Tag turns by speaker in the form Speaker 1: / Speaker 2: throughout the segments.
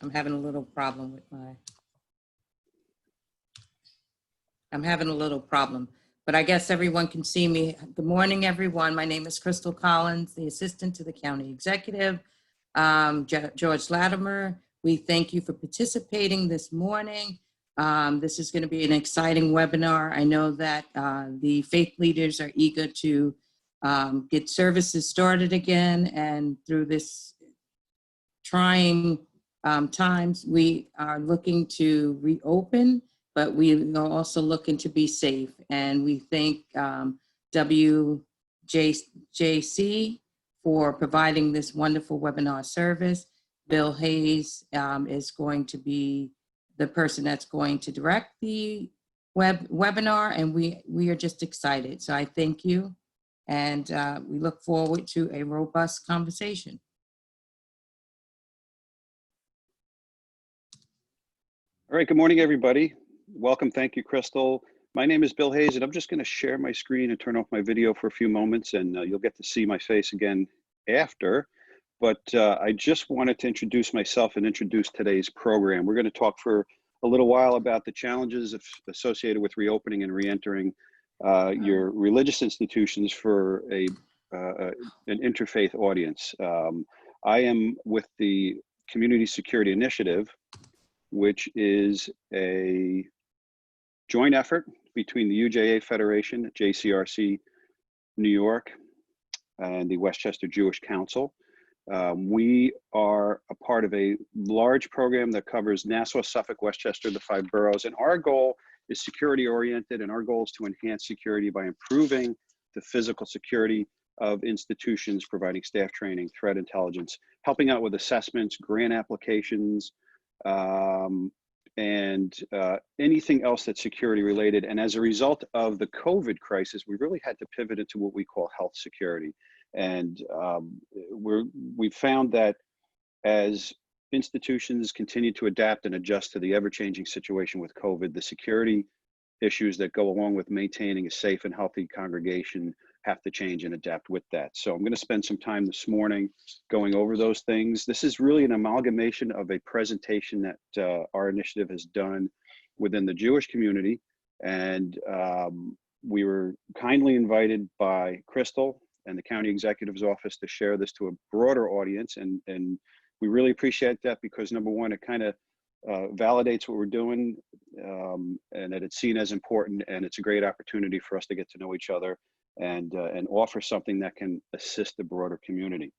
Speaker 1: I'm having a little problem with my, I'm having a little problem, but I guess everyone can see me. Good morning, everyone. My name is Crystal Collins, the assistant to the county executive. George Latimer, we thank you for participating this morning. This is going to be an exciting webinar. I know that the faith leaders are eager to get services started again, and through this trying times, we are looking to reopen, but we are also looking to be safe. And we thank WJC for providing this wonderful webinar service. Bill Hayes is going to be the person that's going to direct the webinar, and we are just excited. So I thank you, and we look forward to a robust conversation.
Speaker 2: All right, good morning, everybody. Welcome. Thank you, Crystal. My name is Bill Hayes, and I'm just going to share my screen and turn off my video for a few moments, and you'll get to see my face again after. But I just wanted to introduce myself and introduce today's program. We're going to talk for a little while about the challenges associated with reopening and re-entering your religious institutions for an interfaith audience. I am with the Community Security Initiative, which is a joint effort between the UJA Federation, JCRC New York, and the Westchester Jewish Council. We are a part of a large program that covers Nassau, Suffolk, Westchester, the 5 boroughs, and our goal is security oriented, and our goal is to enhance security by improving the physical security of institutions, providing staff training, threat intelligence, helping out with assessments, grant applications, and anything else that's security related. And as a result of the COVID crisis, we really had to pivot into what we call health security. And we've found that as institutions continue to adapt and adjust to the ever-changing situation with COVID, the security issues that go along with maintaining a safe and healthy congregation have to change and adapt with that. So I'm going to spend some time this morning going over those things. This is really an amalgamation of a presentation that our initiative has done within the Jewish community. And we were kindly invited by Crystal and the county executive's office to share this to a broader audience. And we really appreciate that because, number one, it kind of validates what we're doing, and that it's seen as important, and it's a great opportunity for us to get to know each other and offer something that can assist the broader community.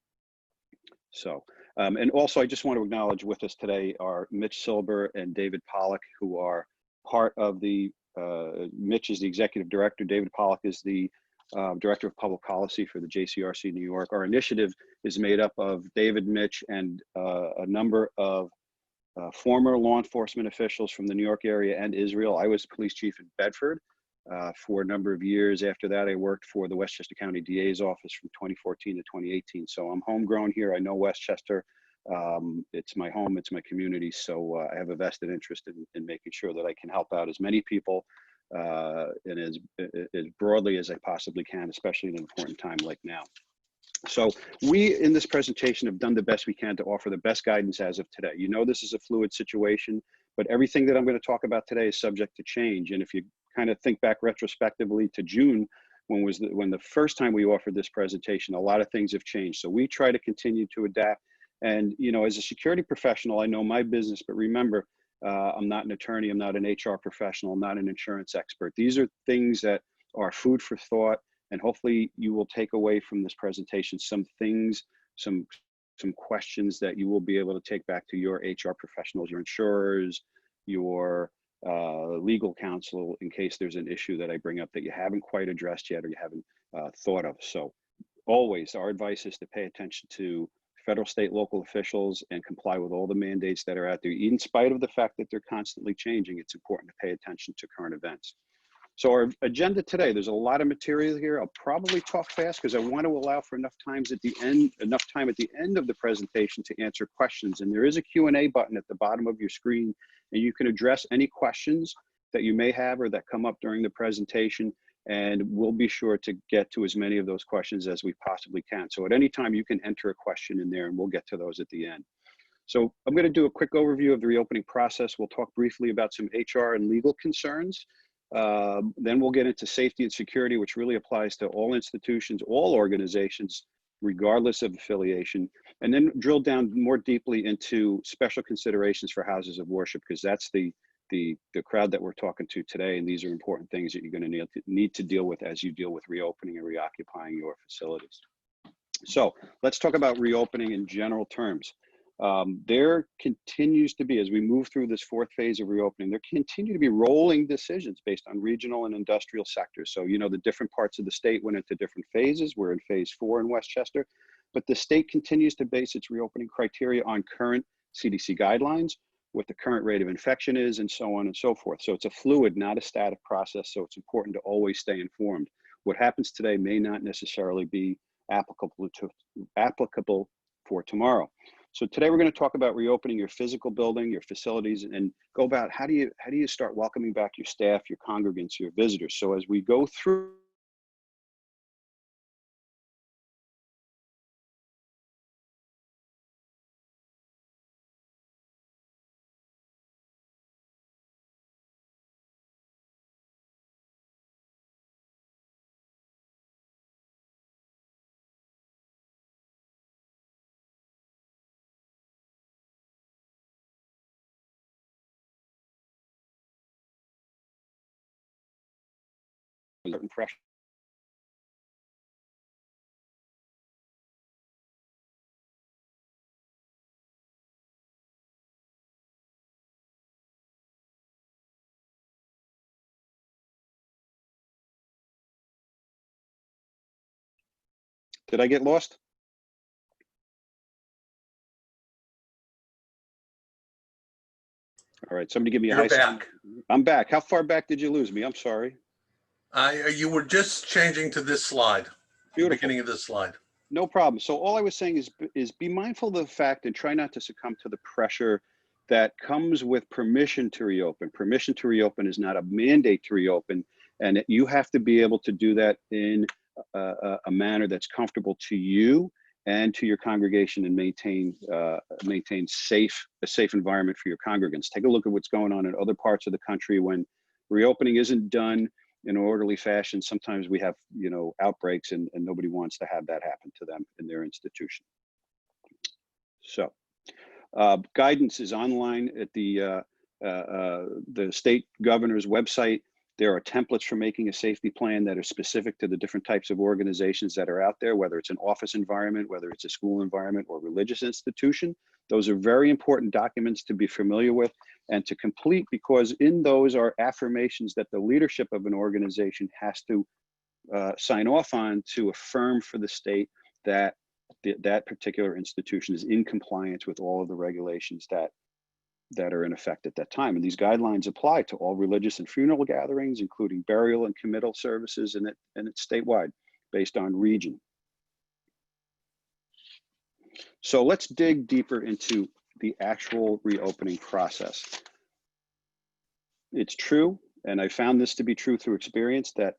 Speaker 2: So, and also I just want to acknowledge with us today are Mitch Silber and David Pollack, who are part of the, Mitch is the executive director, David Pollack is the director of public policy for the JCRC New York. Our initiative is made up of David, Mitch, and a number of former law enforcement officials from the New York area and Israel. I was police chief in Bedford for a number of years. After that, I worked for the Westchester County DA's office from 2014 to 2018. So I'm homegrown here. I know Westchester. It's my home, it's my community. So I have a vested interest in making sure that I can help out as many people and as broadly as I possibly can, especially in an important time like now. So we, in this presentation, have done the best we can to offer the best guidance as of today. You know, this is a fluid situation, but everything that I'm going to talk about today is subject to change. And if you kind of think back retrospectively to June, when the first time we offered this presentation, a lot of things have changed. So we try to continue to adapt. And, you know, as a security professional, I know my business, but remember, I'm not an attorney, I'm not an HR professional, I'm not an insurance expert. These are things that are food for thought. And hopefully you will take away from this presentation some things, some questions that you will be able to take back to your HR professionals, your insurers, your legal counsel, in case there's an issue that I bring up that you haven't quite addressed yet or you haven't thought of. So always our advice is to pay attention to federal, state, local officials and comply with all the mandates that are out there. In spite of the fact that they're constantly changing, it's important to pay attention to current events. So our agenda today, there's a lot of material here. I'll probably talk fast because I want to allow for enough time at the end of the presentation to answer questions. And there is a Q&A button at the bottom of your screen, and you can address any questions that you may have or that come up during the presentation. And we'll be sure to get to as many of those questions as we possibly can. So at any time you can enter a question in there and we'll get to those at the end. So I'm going to do a quick overview of the reopening process. We'll talk briefly about some HR and legal concerns. Then we'll get into safety and security, which really applies to all institutions, all organizations, regardless of affiliation, and then drill down more deeply into special considerations for houses of worship, because that's the crowd that we're talking to today, and these are important things that you're going to need to deal with as you deal with reopening and reoccupying your facilities. So let's talk about reopening in general terms. There continues to be, as we move through this fourth phase of reopening, there continue to be rolling decisions based on regional and industrial sectors. So, you know, the different parts of the state went into different phases. We're in phase 4 in Westchester, but the state continues to base its reopening criteria on current CDC guidelines, what the current rate of infection is, and so on and so forth. So it's a fluid, not a static process. So it's important to always stay informed. What happens today may not necessarily be applicable for tomorrow. So today we're going to talk about reopening your physical building, your facilities, and go about how do you start welcoming back your staff, your congregants, your visitors. So as we go through certain pressure. Did I get lost? All right, somebody give me a high sign. I'm back. How far back did you lose me? I'm sorry.
Speaker 3: You were just changing to this slide, the
Speaker 2: Beautiful.
Speaker 3: beginning of this slide.
Speaker 2: No problem. So all I was saying is be mindful of the fact and try not to succumb to the pressure that comes with permission to reopen. Permission to reopen is not a mandate to reopen, and you have to be able to do that in a manner that's comfortable to you and to your congregation, and maintain a safe environment for your congregants. Take a look at what's going on in other parts of the country when reopening isn't done in an orderly fashion. Sometimes we have, you know, outbreaks, and nobody wants to have that happen to them in their institution. So guidance is online at the state governor's website. There are templates for making a safety plan that are specific to the different types of organizations that are out there, whether it's an office environment, whether it's a school environment or religious institution. Those are very important documents to be familiar with and to complete, because in those are affirmations that the leadership of an organization has to sign off on to affirm for the state that that particular institution is in compliance with all of the regulations that are in effect at that time. And these guidelines apply to all religious and funeral gatherings, including burial and committal services, and it's statewide based on region. So let's dig deeper into the actual reopening process. It's true, and I found this to be true through experience, that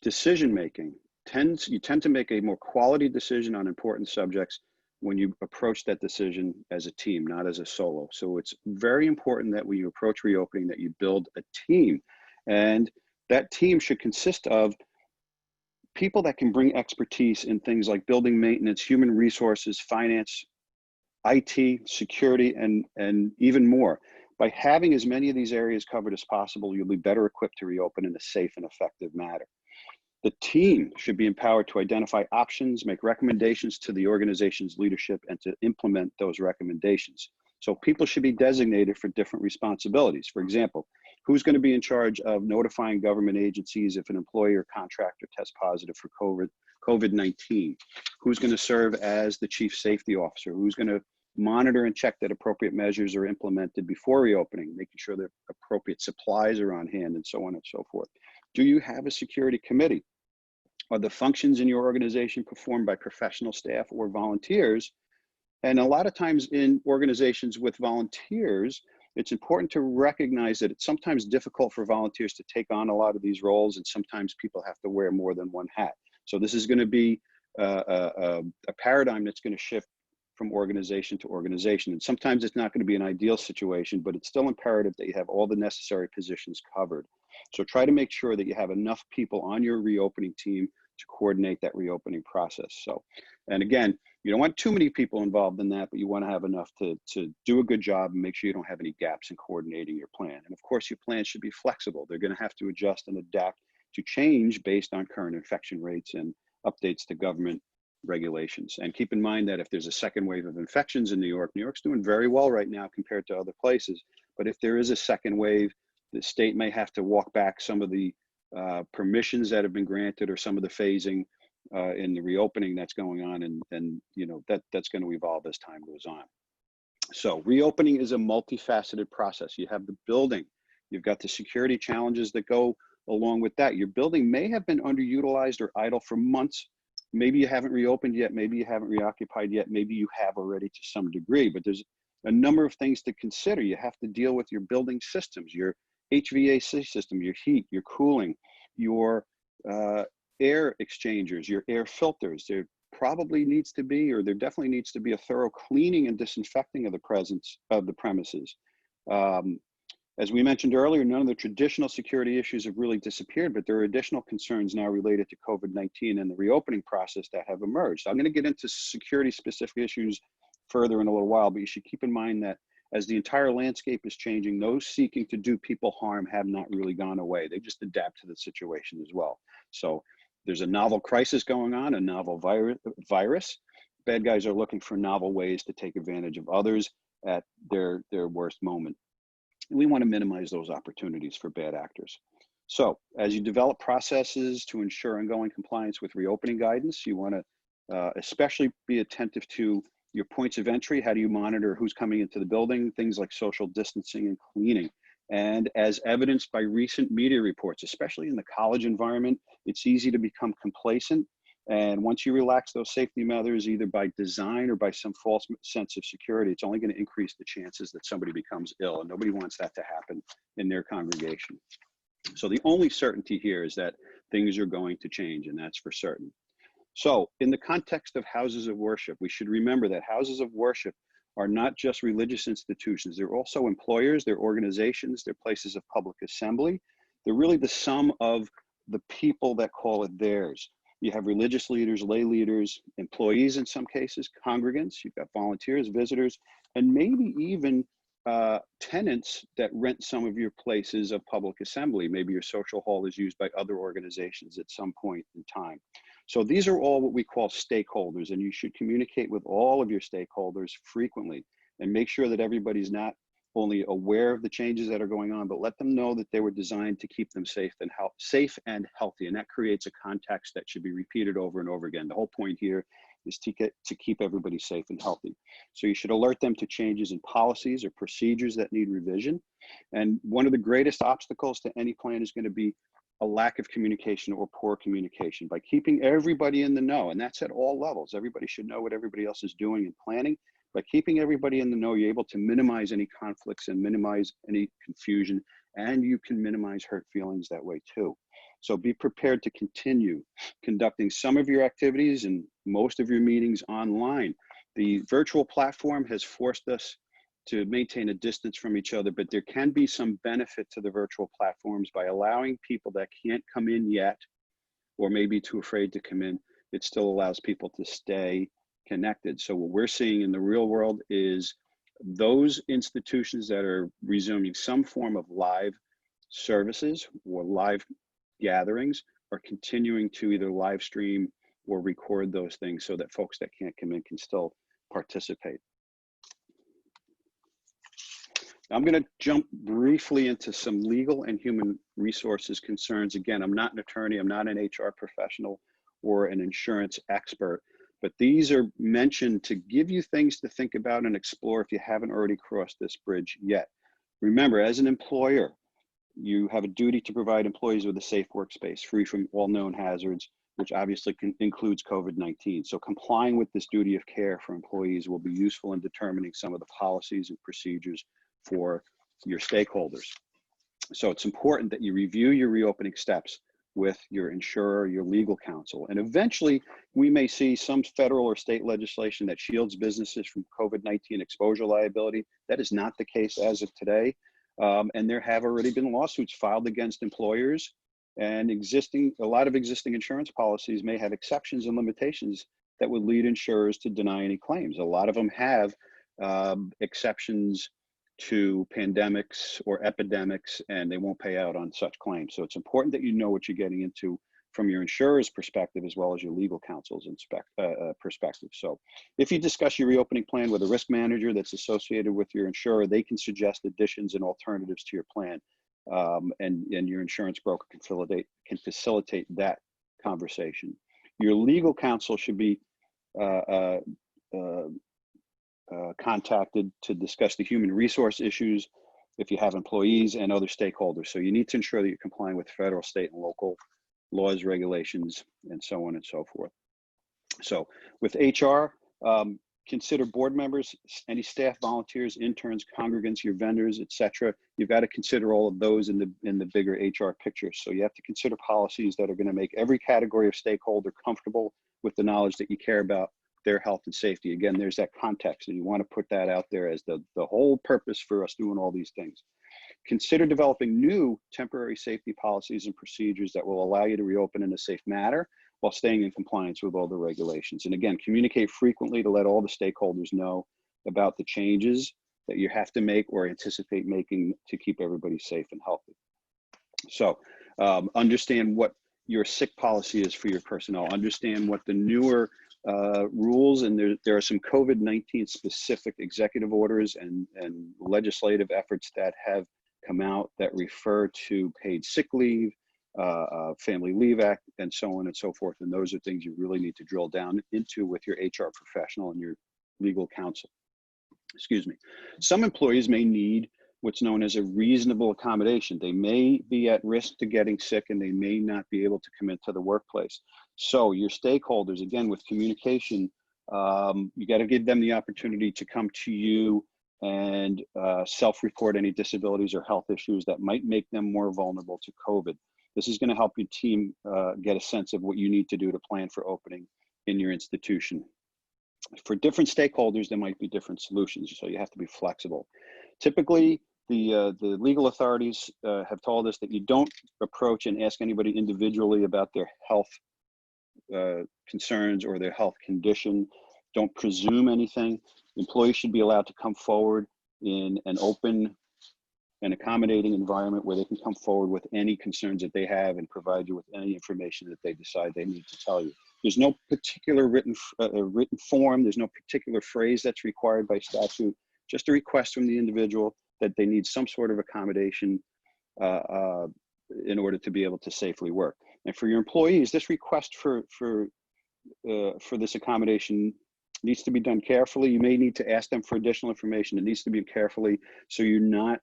Speaker 2: decision-making you tend to make a more quality decision on important subjects when you approach that decision as a team, not as a solo. So it's very important that when you approach reopening that you build a team, and that team should consist of people that can bring expertise in things like building maintenance, human resources, finance, IT, security, and even more. By having as many of these areas covered as possible, you'll be better equipped to reopen in a safe and effective manner. The team should be empowered to identify options, make recommendations to the organization's leadership, and to implement those recommendations. So people should be designated for different responsibilities. For example, who's going to be in charge of notifying government agencies if an employee or contractor tests positive for COVID-19? Who's going to serve as the chief safety officer? Who's going to monitor and check that appropriate measures are implemented before reopening, making sure that appropriate supplies are on hand, and so on and so forth? Do you have a security committee? Are the functions in your organization performed by professional staff or volunteers? And a lot of times in organizations with volunteers, it's important to recognize that it's sometimes difficult for volunteers to take on a lot of these roles, and sometimes people have to wear more than one hat. So this is going to be a paradigm that's going to shift from organization to organization. And sometimes it's not going to be an ideal situation, but it's still imperative that you have all the necessary positions covered. So try to make sure that you have enough people on your reopening team to coordinate that reopening process. So, and again, you don't want too many people involved in that, but you want to have enough to do a good job and make sure you don't have any gaps in coordinating your plan. And of course, your plan should be flexible. They're going to have to adjust and adapt to change based on current infection rates and updates to government regulations. And keep in mind that if there's a second wave of infections in New York's doing very well right now compared to other places. But if there is a second wave, the state may have to walk back some of the permissions that have been granted or some of the phasing in the reopening that's going on, and you know that's going to evolve as time goes on. So reopening is a multifaceted process. You have the building, you've got the security challenges that go along with that. Your building may have been underutilized or idle for months. Maybe you haven't reopened yet, maybe you haven't reoccupied yet, maybe you have already to some degree, but there's a number of things to consider. You have to deal with your building systems, your HVAC system, your heat, your cooling, your air exchangers, your air filters. There probably needs to be, or there definitely needs to be, a thorough cleaning and disinfecting of the premises. As we mentioned earlier, none of the traditional security issues have really disappeared, but there are additional concerns now related to COVID-19 and the reopening process that have emerged. I'm going to get into security specific issues further in a little while, but you should keep in mind that as the entire landscape is changing, those seeking to do people harm have not really gone away. They just adapt to the situation as well. So there's a novel crisis going on, a novel virus. Bad guys are looking for novel ways to take advantage of others at their worst moment. And we want to minimize those opportunities for bad actors. So as you develop processes to ensure ongoing compliance with reopening guidance, you want to especially be attentive to your points of entry. How do you monitor who's coming into the building? Things like social distancing and cleaning. And as evidenced by recent media reports, especially in the college environment, it's easy to become complacent. And once you relax those safety measures, either by design or by some false sense of security, it's only going to increase the chances that somebody becomes ill. And nobody wants that to happen in their congregation. So the only certainty here is that things are going to change, and that's for certain. So in the context of houses of worship, we should remember that houses of worship are not just religious institutions. They're also employers, they're organizations, they're places of public assembly. They're really the sum of the people that call it theirs. You have religious leaders, lay leaders, employees in some cases, congregants, you've got volunteers, visitors, and maybe even tenants that rent some of your places of public assembly. Maybe your social hall is used by other organizations at some point in time. So these are all what we call stakeholders, and you should communicate with all of your stakeholders frequently and make sure that everybody's not only aware of the changes that are going on, but let them know that they were designed to keep them safe and healthy. And that creates a context that should be repeated over and over again. The whole point here is to keep everybody safe and healthy. So you should alert them to changes in policies or procedures that need revision. And one of the greatest obstacles to any plan is going to be a lack of communication or poor communication. By keeping everybody in the know, and that's at all levels. Everybody should know what everybody else is doing and planning. By keeping everybody in the know, you're able to minimize any conflicts and minimize any confusion, and you can minimize hurt feelings that way too. So be prepared to continue conducting some of your activities and most of your meetings online. The virtual platform has forced us to maintain a distance from each other, but there can be some benefit to the virtual platforms by allowing people that can't come in yet, or maybe too afraid to come in. It still allows people to stay connected. So what we're seeing in the real world is those institutions that are resuming some form of live services or live gatherings are continuing to either live stream or record those things so that folks that can't come in can still participate. I'm going to jump briefly into some legal and human resources concerns. Again, I'm not an attorney, I'm not an HR professional or an insurance expert, but these are mentioned to give you things to think about and explore if you haven't already crossed this bridge yet. Remember, as an employer, you have a duty to provide employees with a safe workspace free from all known hazards, which obviously includes COVID-19. So complying with this duty of care for employees will be useful in determining some of the policies and procedures for your stakeholders. So it's important that you review your reopening steps with your insurer, your legal counsel. And eventually, we may see some federal or state legislation that shields businesses from COVID-19 exposure liability. That is not the case as of today. And there have already been lawsuits filed against employers, and a lot of existing insurance policies may have exceptions and limitations that would lead insurers to deny any claims. A lot of them have exceptions to pandemics or epidemics, and they won't pay out on such claims. So it's important that you know what you're getting into from your insurer's perspective as well as your legal counsel's perspective. So if you discuss your reopening plan with a risk manager that's associated with your insurer, they can suggest additions and alternatives to your plan, and your insurance broker can facilitate that conversation. Your legal counsel should be contacted to discuss the human resource issues if you have employees and other stakeholders. So you need to ensure that you're complying with federal, state, and local laws, regulations, and so on and so forth. So with HR, consider board members, any staff, volunteers, interns, congregants, your vendors, etc. You've got to consider all of those in the bigger HR picture. So you have to consider policies that are going to make every category of stakeholder comfortable with the knowledge that you care about their health and safety. Again, there's that context, and you want to put that out there as the whole purpose for us doing all these things. Consider developing new temporary safety policies and procedures that will allow you to reopen in a safe manner while staying in compliance with all the regulations. And again, communicate frequently to let all the stakeholders know about the changes that you have to make or anticipate making to keep everybody safe and healthy. So understand what your sick policy is for your personnel. Understand what the newer rules, and there are some COVID-19 specific executive orders and legislative efforts that have come out that refer to paid sick leave, Family Leave Act, and so on and so forth. And those are things you really need to drill down into with your HR professional and your legal counsel. Excuse me. Some employees may need what's known as a reasonable accommodation. They may be at risk to getting sick, and they may not be able to come into the workplace. So your stakeholders, again, with communication, you got to give them the opportunity to come to you and self-report any disabilities or health issues that might make them more vulnerable to COVID. This is going to help your team get a sense of what you need to do to plan for opening in your institution. For different stakeholders, there might be different solutions, so you have to be flexible. Typically, the legal authorities have told us that you don't approach and ask anybody individually about their health concerns or their health condition. Don't presume anything. Employees should be allowed to come forward in an open and accommodating environment where they can come forward with any concerns that they have and provide you with any information that they decide they need to tell you. There's no particular written form. There's no particular phrase that's required by statute. Just a request from the individual that they need some sort of accommodation in order to be able to safely work. And for your employees, this request for this accommodation needs to be done carefully. You may need to ask them for additional information. It needs to be carefully so you're not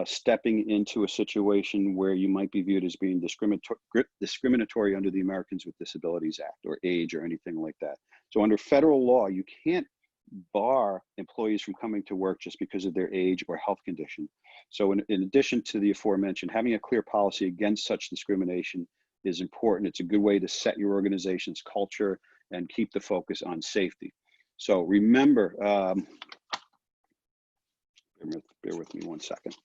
Speaker 2: stepping into a situation where you might be viewed as being discriminatory under the Americans with Disabilities Act or age or anything like that. So under federal law, you can't bar employees from coming to work just because of their age or health condition. So in addition to the aforementioned, having a clear policy against such discrimination is important. It's a good way to set your organization's culture and keep the focus on safety. So remember, bear with me 1 second.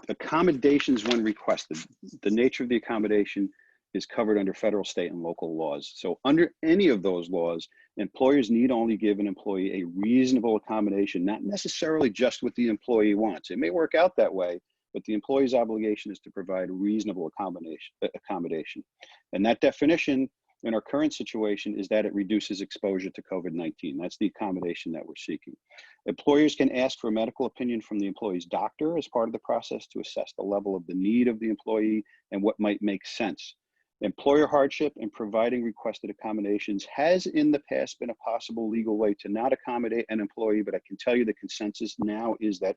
Speaker 2: Accommodations when requested. The nature of the accommodation is covered under federal, state, and local laws. So under any of those laws, employers need only give an employee a reasonable accommodation, not necessarily just what the employee wants. It may work out that way, but the employee's obligation is to provide a reasonable accommodation. And that definition in our current situation is that it reduces exposure to COVID-19. That's the accommodation that we're seeking. Employers can ask for a medical opinion from the employee's doctor as part of the process to assess the level of the need of the employee and what might make sense. Employer hardship in providing requested accommodations has in the past been a possible legal way to not accommodate an employee, but I can tell you the consensus now is that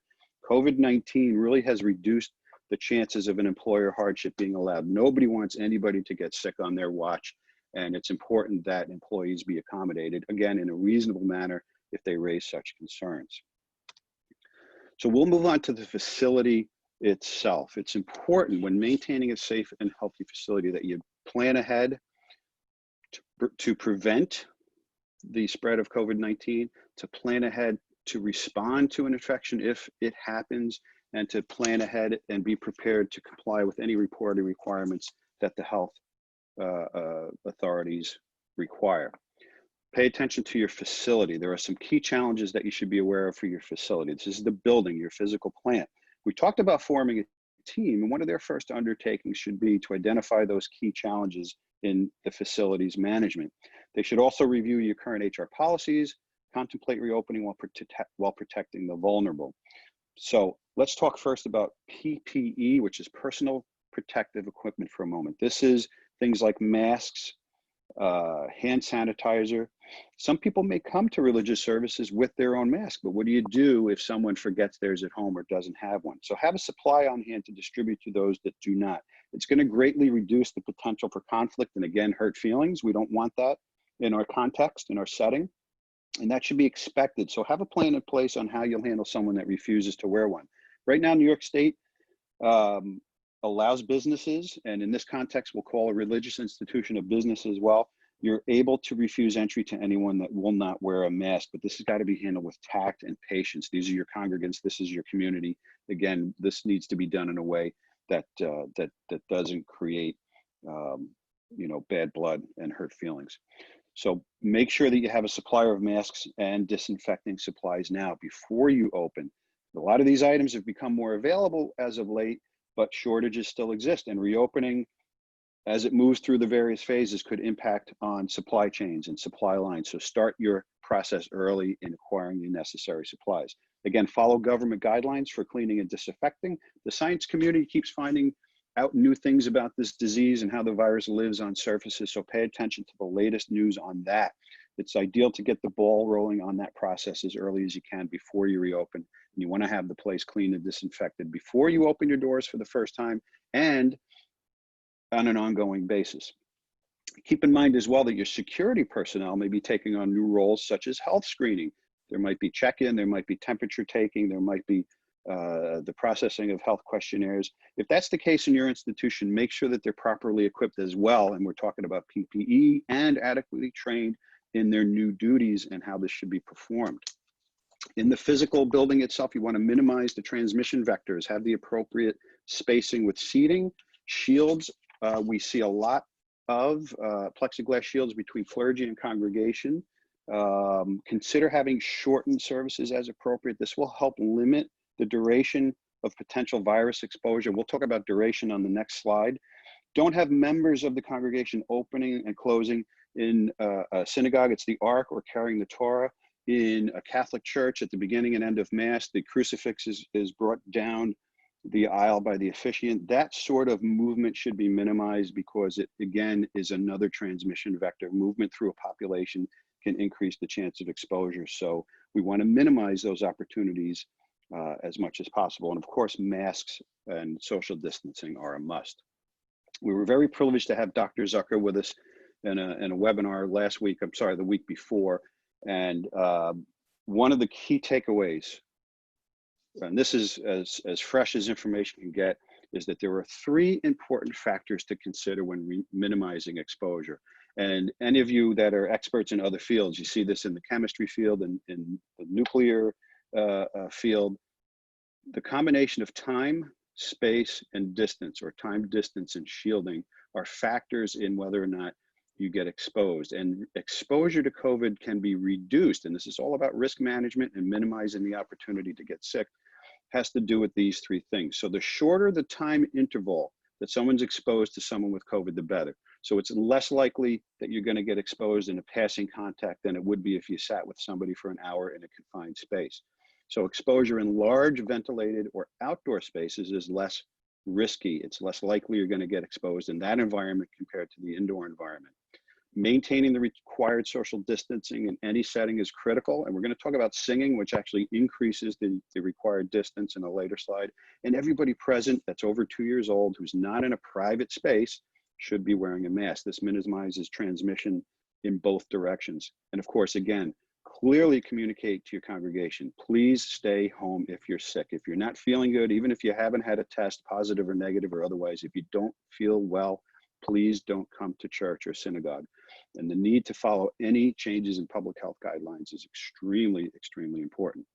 Speaker 2: COVID-19 really has reduced the chances of an employer hardship being allowed. Nobody wants anybody to get sick on their watch, and it's important that employees be accommodated, again, in a reasonable manner if they raise such concerns. So we'll move on to the facility itself. It's important when maintaining a safe and healthy facility that you plan ahead to prevent the spread of COVID-19, to plan ahead to respond to an infection if it happens, and to plan ahead and be prepared to comply with any reporting requirements that the health authorities require. Pay attention to your facility. There are some key challenges that you should be aware of for your facility. This is the building, your physical plant. We talked about forming a team, and one of their first undertakings should be to identify those key challenges in the facilities management. They should also review your current HR policies, contemplate reopening while protecting the vulnerable. So let's talk first about PPE, which is personal protective equipment, for a moment. This is things like masks, hand sanitizer. Some people may come to religious services with their own mask, but what do you do if someone forgets theirs at home or doesn't have one? So have a supply on hand to distribute to those that do not. It's going to greatly reduce the potential for conflict and, again, hurt feelings. We don't want that in our context, in our setting, and that should be expected. So have a plan in place on how you'll handle someone that refuses to wear one. Right now, New York State allows businesses, and in this context, we'll call a religious institution a business as well. You're able to refuse entry to anyone that will not wear a mask, but this has got to be handled with tact and patience. These are your congregants. This is your community. Again, this needs to be done in a way that that doesn't create, bad blood and hurt feelings. So make sure that you have a supplier of masks and disinfecting supplies now before you open. A lot of these items have become more available as of late, but shortages still exist, and reopening as it moves through the various phases could impact on supply chains and supply lines. So start your process early in acquiring the necessary supplies. Again, follow government guidelines for cleaning and disinfecting. The science community keeps finding out new things about this disease and how the virus lives on surfaces, so pay attention to the latest news on that. It's ideal to get the ball rolling on that process as early as you can before you reopen. And you want to have the place clean and disinfected before you open your doors for the first time and on an ongoing basis. Keep in mind as well that your security personnel may be taking on new roles such as health screening. There might be check-in, there might be temperature taking, there might be the processing of health questionnaires. If that's the case in your institution, make sure that they're properly equipped as well. And we're talking about PPE and adequately trained in their new duties and how this should be performed. In the physical building itself, you want to minimize the transmission vectors, have the appropriate spacing with seating, shields. We see a lot of plexiglass shields between clergy and congregation. Consider having shortened services as appropriate. This will help limit the duration of potential virus exposure. We'll talk about duration on the next slide. Don't have members of the congregation opening and closing in a synagogue. It's the ark or carrying the Torah. In a Catholic church, at the beginning and end of Mass, the crucifix is brought down the aisle by the officiant. That sort of movement should be minimized because it, again, is another transmission vector. Movement through a population can increase the chance of exposure. So we want to minimize those opportunities as much as possible. And of course, masks and social distancing are a must. We were very privileged to have Dr. Zucker with us in a webinar last week, the week before. And one of the key takeaways, and this is as fresh as information can get, is that there are 3 important factors to consider when minimizing exposure. And any of you that are experts in other fields, you see this in the chemistry field and in the nuclear field. The combination of time, space, and distance, or time, distance, and shielding, are factors in whether or not you get exposed. And exposure to COVID can be reduced, and this is all about risk management and minimizing the opportunity to get sick, has to do with these 3 things. So the shorter the time interval that someone's exposed to someone with COVID, the better. So it's less likely that you're going to get exposed in a passing contact than it would be if you sat with somebody for an hour in a confined space. So exposure in large ventilated or outdoor spaces is less risky. It's less likely you're going to get exposed in that environment compared to the indoor environment. Maintaining the required social distancing in any setting is critical. And we're going to talk about singing, which actually increases the required distance in a later slide. And everybody present that's over 2 years old who's not in a private space should be wearing a mask. This minimizes transmission in both directions. And of course, again, clearly communicate to your congregation, please stay home if you're sick. If you're not feeling good, even if you haven't had a test, positive or negative or otherwise, if you don't feel well, please don't come to church or synagogue. And the need to follow any changes in public health guidelines is extremely, extremely important.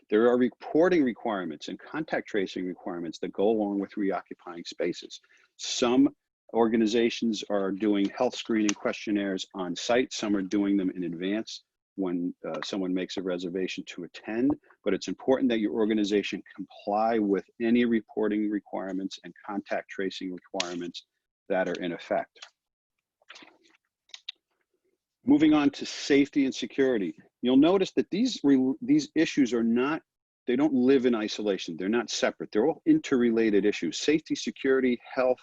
Speaker 2: There are reporting requirements and contact tracing requirements that go along with reoccupying spaces. Some organizations are doing health screening questionnaires on site. Some are doing them in advance when someone makes a reservation to attend, but it's important that your organization comply with any reporting requirements and contact tracing requirements that are in effect. Moving on to safety and security, you'll notice that these issues are not, they don't live in isolation. They're not separate. They're all interrelated issues. Safety, security, health,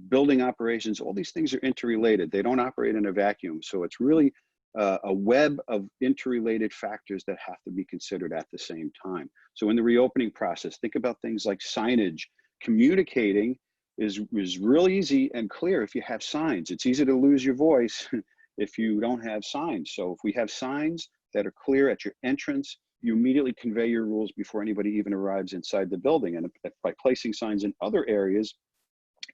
Speaker 2: building operations, all these things are interrelated. They don't operate in a vacuum. So it's really a web of interrelated factors that have to be considered at the same time. So in the reopening process, think about things like signage. Communicating is really easy and clear if you have signs. It's easy to lose your voice if you don't have signs. So if we have signs that are clear at your entrance, you immediately convey your rules before anybody even arrives inside the building. And by placing signs in other areas,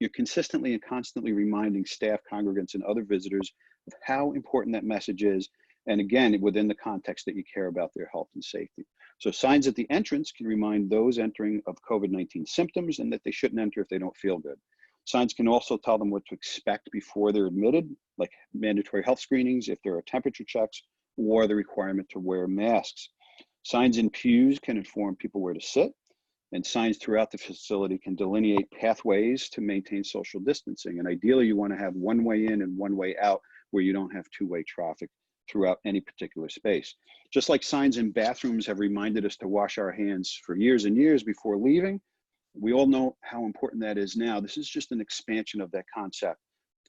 Speaker 2: you're consistently and constantly reminding staff, congregants, and other visitors of how important that message is. And again, within the context that you care about their health and safety. So signs at the entrance can remind those entering of COVID-19 symptoms and that they shouldn't enter if they don't feel good. Signs can also tell them what to expect before they're admitted, like mandatory health screenings, if there are temperature checks, or the requirement to wear masks. Signs in pews can inform people where to sit, and signs throughout the facility can delineate pathways to maintain social distancing. And ideally, you want to have one way in and one way out where you don't have two-way traffic throughout any particular space. Just like signs in bathrooms have reminded us to wash our hands for years and years before leaving, we all know how important that is now. This is just an expansion of that concept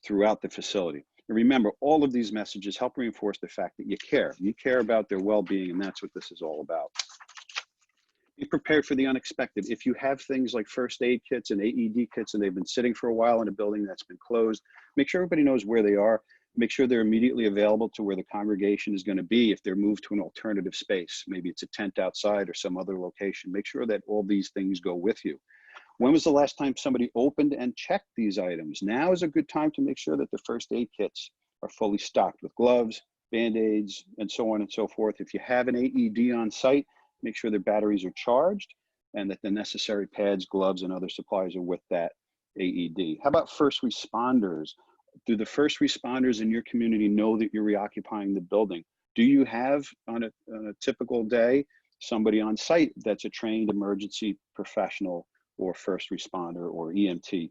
Speaker 2: throughout the facility. And remember, all of these messages help reinforce the fact that you care. You care about their well-being, and that's what this is all about. Be prepared for the unexpected. If you have things like first aid kits and AED kits and they've been sitting for a while in a building that's been closed, make sure everybody knows where they are. Make sure they're immediately available to where the congregation is going to be if they're moved to an alternative space. Maybe it's a tent outside or some other location. Make sure that all these things go with you. When was the last time somebody opened and checked these items? Now is a good time to make sure that the first aid kits are fully stocked with gloves, Band-Aids, and so on and so forth. If you have an AED on site, make sure their batteries are charged and that the necessary pads, gloves, and other supplies are with that AED. How about first responders? Do the first responders in your community know that you're reoccupying the building? Do you have, on a typical day, somebody on site that's a trained emergency professional or first responder or EMT?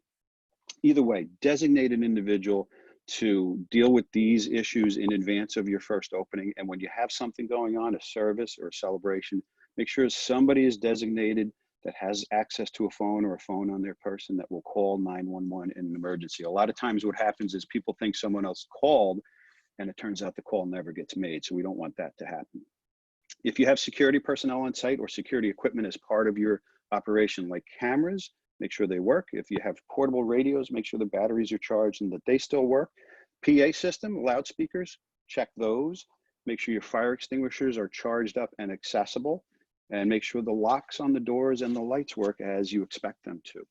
Speaker 2: Either way, designate an individual to deal with these issues in advance of your first opening. And when you have something going on, a service or a celebration, make sure somebody is designated that has access to a phone or a phone on their person that will call 911 in an emergency. A lot of times what happens is people think someone else called and it turns out the call never gets made. So we don't want that to happen. If you have security personnel on site or security equipment as part of your operation, like cameras, make sure they work. If you have portable radios, make sure the batteries are charged and that they still work. PA system, loudspeakers, check those. Make sure your fire extinguishers are charged up and accessible. And make sure the locks on the doors and the lights work as you expect them to.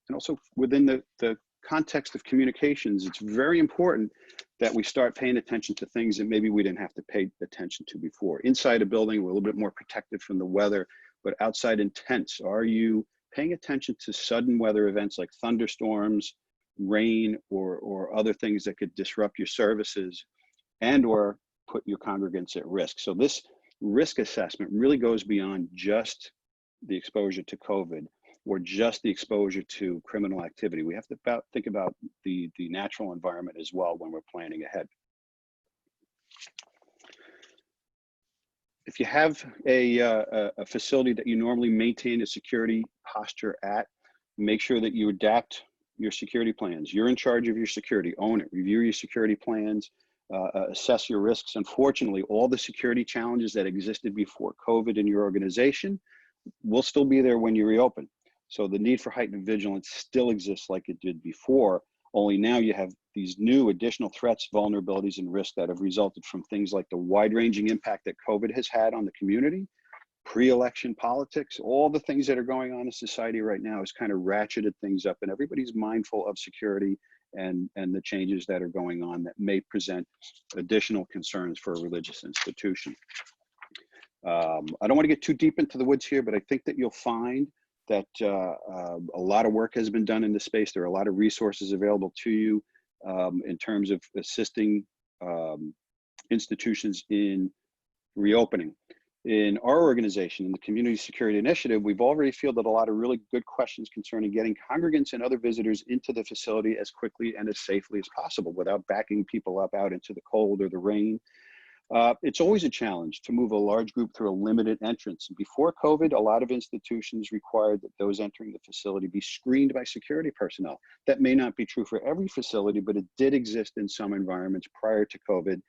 Speaker 2: And also within the context of communications, it's very important that we start paying attention to things that maybe we didn't have to pay attention to before. Inside a building, we're a little bit more protected from the weather, but outside in tents, are you paying attention to sudden weather events like thunderstorms, rain, or other things that could disrupt your services and or put your congregants at risk? So this risk assessment really goes beyond just the exposure to COVID or just the exposure to criminal activity. We have to think about the natural environment as well when we're planning ahead. If you have a facility that you normally maintain a security posture at, make sure that you adapt your security plans. You're in charge of your security, own it, review your security plans, assess your risks. Unfortunately, all the security challenges that existed before COVID in your organization will still be there when you reopen. So the need for heightened vigilance still exists like it did before, only now you have these new additional threats, vulnerabilities, and risks that have resulted from things like the wide-ranging impact that COVID has had on the community, pre-election politics, all the things that are going on in society right now has kind of ratcheted things up, and everybody's mindful of security and the changes that are going on that may present additional concerns for a religious institution. I don't want to get too deep into the woods here, but I think that you'll find that a lot of work has been done in this space. There are a lot of resources available to you in terms of assisting institutions in reopening. In our organization, in the Community Security Initiative, we've already fielded a lot of really good questions concerning getting congregants and other visitors into the facility as quickly and as safely as possible without backing people up out into the cold or the rain. It's always a challenge to move a large group through a limited entrance. Before COVID, a lot of institutions required that those entering the facility be screened by security personnel. That may not be true for every facility, but it did exist in some environments prior to COVID.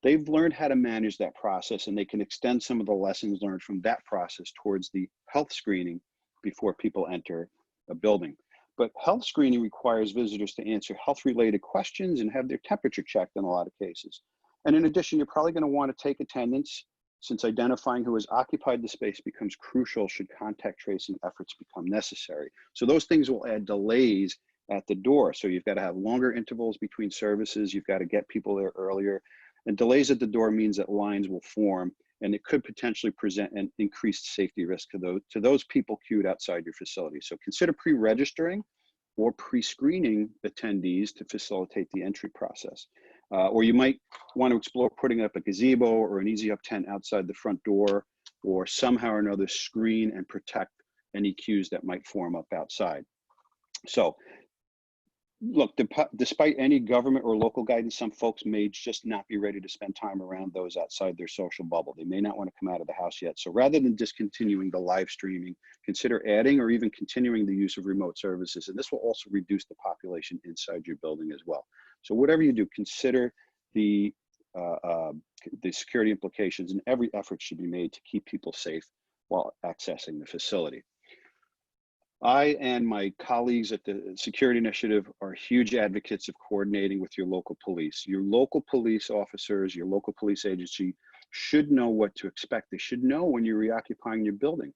Speaker 2: They've learned how to manage that process, and they can extend some of the lessons learned from that process towards the health screening before people enter a building. But health screening requires visitors to answer health-related questions and have their temperature checked in a lot of cases. And in addition, you're probably going to want to take attendance, since identifying who has occupied the space becomes crucial should contact tracing efforts become necessary. So those things will add delays at the door. So you've got to have longer intervals between services. You've got to get people there earlier. And delays at the door means that lines will form, and it could potentially present an increased safety risk to those people queued outside your facility. So consider pre-registering or pre-screening attendees to facilitate the entry process. Or you might want to explore putting up a gazebo or an easy up tent outside the front door, or somehow or another screen and protect any queues that might form up outside. So look, despite any government or local guidance, some folks may just not be ready to spend time around those outside their social bubble. They may not want to come out of the house yet. So rather than discontinuing the live streaming, consider adding or even continuing the use of remote services. And this will also reduce the population inside your building as well. So whatever you do, consider the security implications, and every effort should be made to keep people safe while accessing the facility. I and my colleagues at the Security Initiative are huge advocates of coordinating with your local police. Your local police officers, your local police agency should know what to expect. They should know when you're reoccupying your building.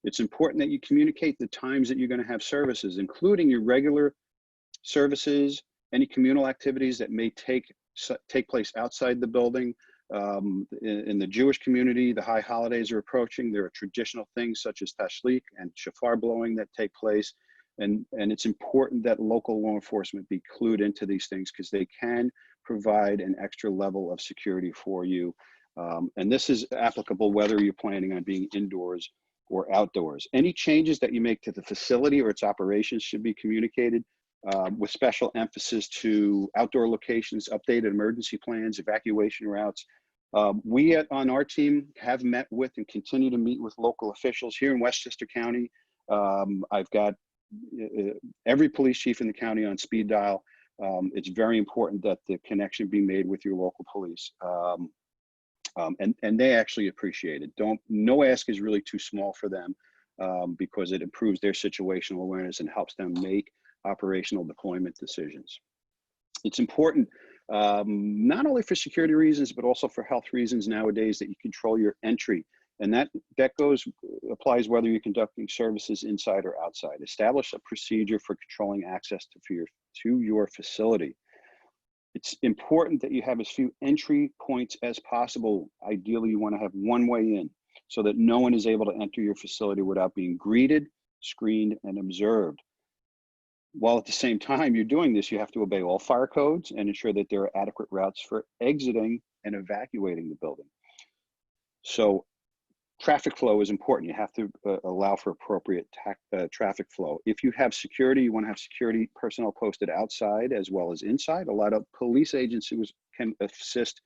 Speaker 2: It's important that you communicate the times that you're going to have services, including your regular services, any communal activities that may take place outside the building. In the Jewish community, the high holidays are approaching. There are traditional things such as tashlik and shofar blowing that take place. And it's important that local law enforcement be clued into these things, because they can provide an extra level of security for you. And this is applicable whether you're planning on being indoors or outdoors. Any changes that you make to the facility or its operations should be communicated, with special emphasis to outdoor locations, updated emergency plans, evacuation routes. We on our team have met with and continue to meet with local officials here in Westchester County. I've got every police chief in the county on speed dial. It's very important that the connection be made with your local police. And they actually appreciate it. No ask is really too small for them, because it improves their situational awareness and helps them make operational deployment decisions. It's important, not only for security reasons, but also for health reasons nowadays, that you control your entry. And that applies whether you're conducting services inside or outside. Establish a procedure for controlling access to your facility. It's important that you have as few entry points as possible. Ideally, you want to have one way in, so that no one is able to enter your facility without being greeted, screened, and observed. While at the same time you're doing this, you have to obey all fire codes and ensure that there are adequate routes for exiting and evacuating the building. So traffic flow is important. You have to allow for appropriate traffic flow. If you have security, you want to have security personnel posted outside as well as inside. A lot of police agencies can assist,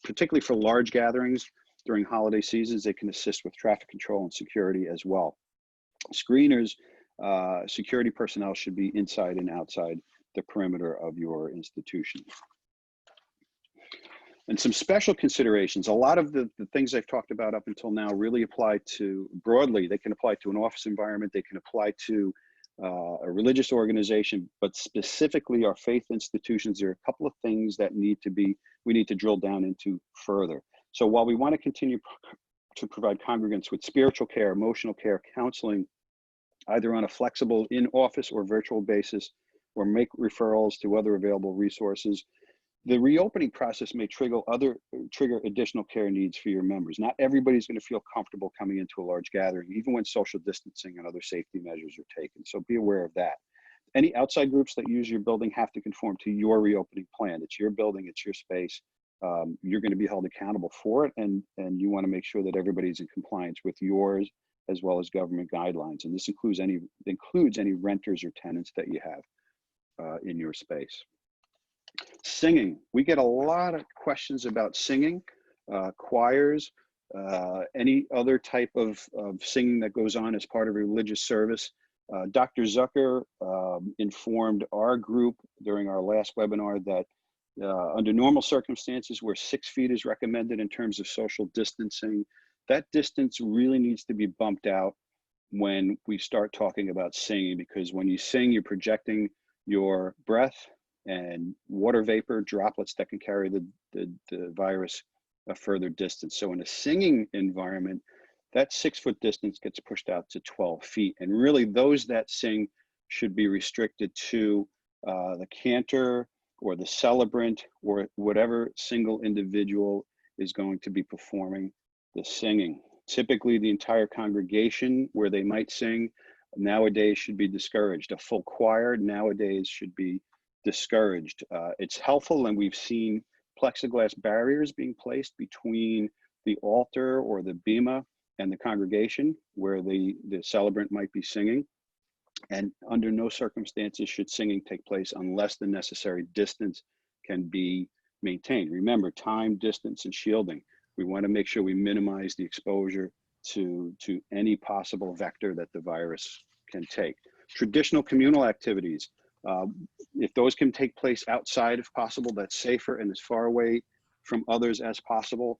Speaker 2: particularly for large gatherings during holiday seasons. They can assist with traffic control and security as well. Screeners, security personnel should be inside and outside the perimeter of your institution. And some special considerations. A lot of the things I've talked about up until now really apply to, broadly, they can apply to an office environment, they can apply to a religious organization, but specifically our faith institutions, there are a couple of things that we need to drill down into further. So while we want to continue to provide congregants with spiritual care, emotional care, counseling, either on a flexible in-office or virtual basis, or make referrals to other available resources, the reopening process may trigger additional care needs for your members. Not everybody's going to feel comfortable coming into a large gathering, even when social distancing and other safety measures are taken. So be aware of that. Any outside groups that use your building have to conform to your reopening plan. It's your building, it's your space. You're going to be held accountable for it, and you want to make sure that everybody's in compliance with yours as well as government guidelines. And this includes any renters or tenants that you have in your space. Singing, we get a lot of questions about singing, choirs, any other type of singing that goes on as part of a religious service. Dr. Zucker informed our group during our last webinar that under normal circumstances where 6 feet is recommended in terms of social distancing, that distance really needs to be bumped out when we start talking about singing, because when you sing, you're projecting your breath and water vapor droplets that can carry the virus a further distance. So in a singing environment, that 6 foot distance gets pushed out to 12 feet. And really those that sing should be restricted to the cantor or the celebrant or whatever single individual is going to be performing the singing. Typically the entire congregation where they might sing nowadays should be discouraged. A full choir nowadays should be discouraged. It's helpful, and we've seen plexiglass barriers being placed between the altar or the bema and the congregation where the celebrant might be singing. And under no circumstances should singing take place unless the necessary distance can be maintained. Remember, time, distance, and shielding. We want to make sure we minimize the exposure to any possible vector that the virus can take. Traditional communal activities, if those can take place outside if possible, that's safer and as far away from others as possible.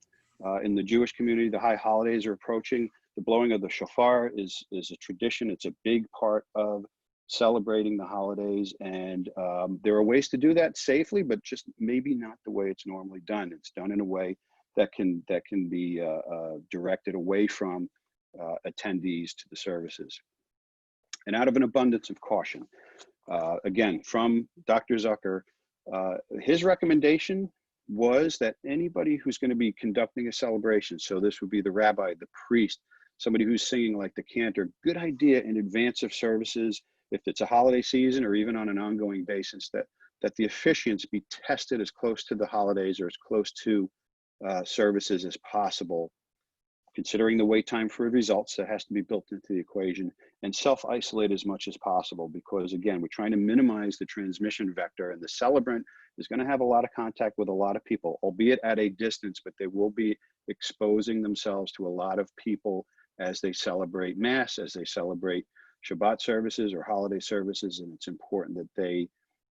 Speaker 2: In the Jewish community, the high holidays are approaching. The blowing of the shofar is a tradition. It's a big part of celebrating the holidays. And there are ways to do that safely, but just maybe not the way it's normally done. It's done in a way that can be directed away from attendees to the services. And out of an abundance of caution, again, from Dr. Zucker, his recommendation was that anybody who's going to be conducting a celebration, so this would be the rabbi, the priest, somebody who's singing like the cantor, good idea in advance of services, if it's a holiday season or even on an ongoing basis, that the officiants be tested as close to the holidays or as close to services as possible. Considering the wait time for results, that has to be built into the equation, and self-isolate as much as possible, because again, we're trying to minimize the transmission vector, and the celebrant is going to have a lot of contact with a lot of people, albeit at a distance, but they will be exposing themselves to a lot of people as they celebrate Mass, as they celebrate Shabbat services or holiday services, and it's important that they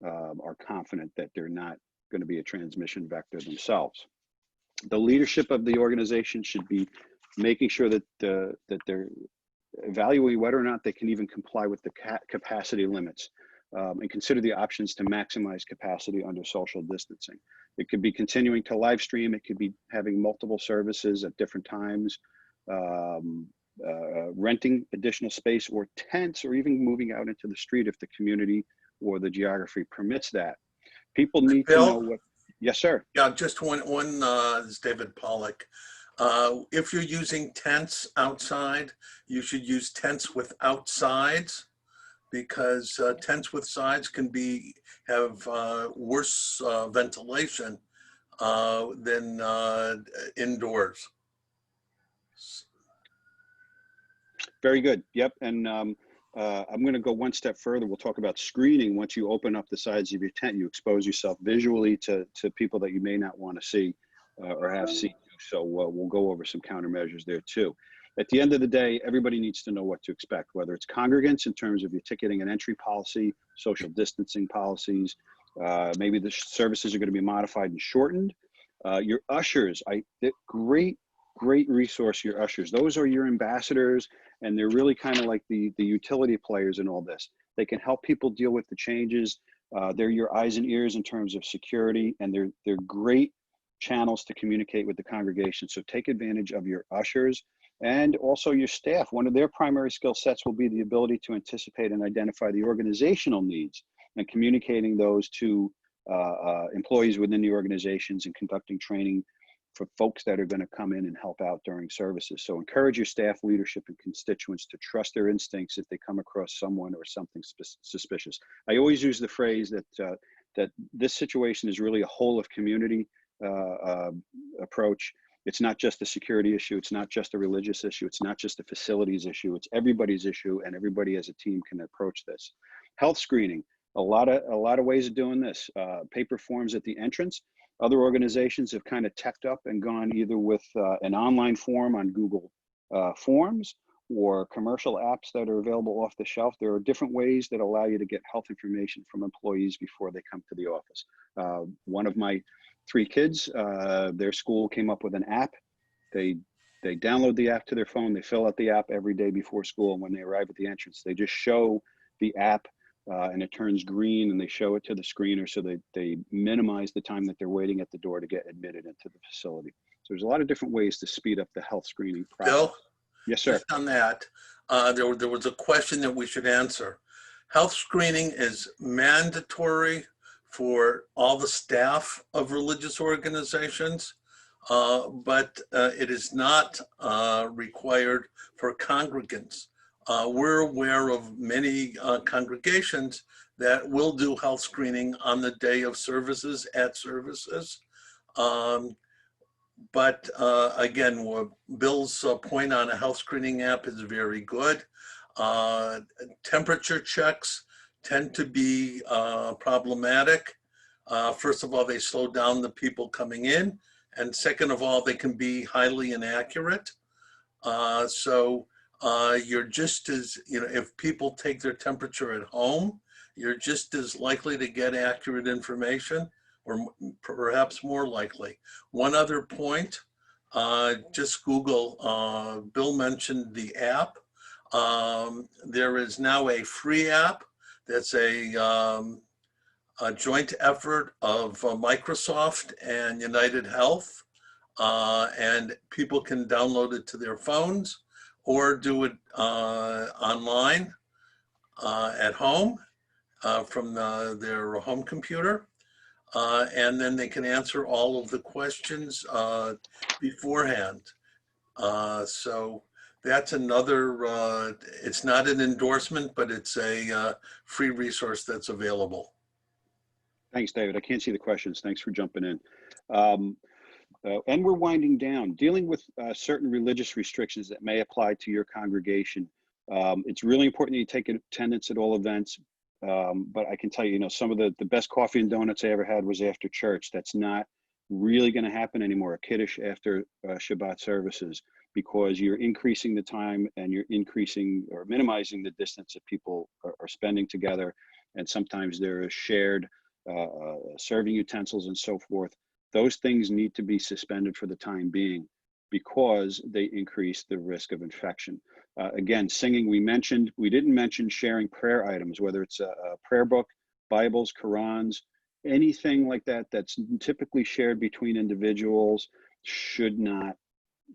Speaker 2: are confident that they're not going to be a transmission vector themselves. The leadership of the organization should be making sure that they're evaluating whether or not they can even comply with the capacity limits, and consider the options to maximize capacity under social distancing. It could be continuing to live stream. It could be having multiple services at different times, renting additional space or tents, or even moving out into the street if the community or the geography permits that. People need to know what. Yes, sir.
Speaker 3: Yeah, just one. This is David Pollock. If you're using tents outside, you should use tents without sides, because tents with sides can have worse ventilation than indoors.
Speaker 2: Very good. Yep. And I'm going to go one step further. We'll talk about screening. Once you open up the sides of your tent, you expose yourself visually to people that you may not want to see or have seen. So we'll go over some countermeasures there too. At the end of the day, everybody needs to know what to expect, whether it's congregants in terms of your ticketing and entry policy, social distancing policies. Maybe the services are going to be modified and shortened. Your ushers, great great resource, your ushers. Those are your ambassadors, and they're really kind of like the utility players in all this. They can help people deal with the changes. They're your eyes and ears in terms of security, and they're great channels to communicate with the congregation. So take advantage of your ushers and also your staff. One of their primary skill sets will be the ability to anticipate and identify the organizational needs and communicating those to employees within the organizations and conducting training for folks that are going to come in and help out during services. So encourage your staff, leadership, and constituents to trust their instincts if they come across someone or something suspicious. I always use the phrase that that this situation is really a whole of community approach. It's not just a security issue. It's not just a religious issue. It's not just a facilities issue. It's everybody's issue, and everybody as a team can approach this. Health screening, a lot of ways of doing this. Paper forms at the entrance. Other organizations have kind of teched up and gone either with an online form on Google Forms or commercial apps that are available off the shelf. There are different ways that allow you to get health information from employees before they come to the office. One of my 3 kids, their school came up with an app. They download the app to their phone. They fill out the app every day before school. And when they arrive at the entrance, they just show the app and it turns green, and they show it to the screener so they minimize the time that they're waiting at the door to get admitted into the facility. So there's a lot of different ways to speed up the health screening process.
Speaker 3: Bill?
Speaker 2: Yes, sir.
Speaker 3: Just on that, there was a question that we should answer. Health screening is mandatory for all the staff of religious organizations, but it is not required for congregants. We're aware of many congregations that will do health screening on the day of services, at services. But again, Bill's point on a health screening app is very good. Temperature checks tend to be problematic. First of all, they slow down the people coming in. And second of all, they can be highly inaccurate. So you're just as, if people take their temperature at home, you're just as likely to get accurate information, or perhaps more likely. One other point, just Google, Bill mentioned the app. There is now a free app that's a joint effort of Microsoft and United Health, and people can download it to their phones or do it online at home from their home computer. And then they can answer all of the questions beforehand. So that's another, it's not an endorsement, but it's a free resource that's available.
Speaker 2: Thanks, David. I can't see the questions. Thanks for jumping in. And we're winding down. Dealing with certain religious restrictions that may apply to your congregation. It's really important that you take attendance at all events. But I can tell you, some of the best coffee and donuts I ever had was after church. That's not really going to happen anymore, a kiddush after Shabbat services, because you're increasing the time and you're increasing or minimizing the distance that people are spending together. And sometimes there is shared serving utensils and so forth. Those things need to be suspended for the time being because they increase the risk of infection. Again, singing, we didn't mention sharing prayer items, whether it's a prayer book, Bibles, Qurans, anything like that that's typically shared between individuals should not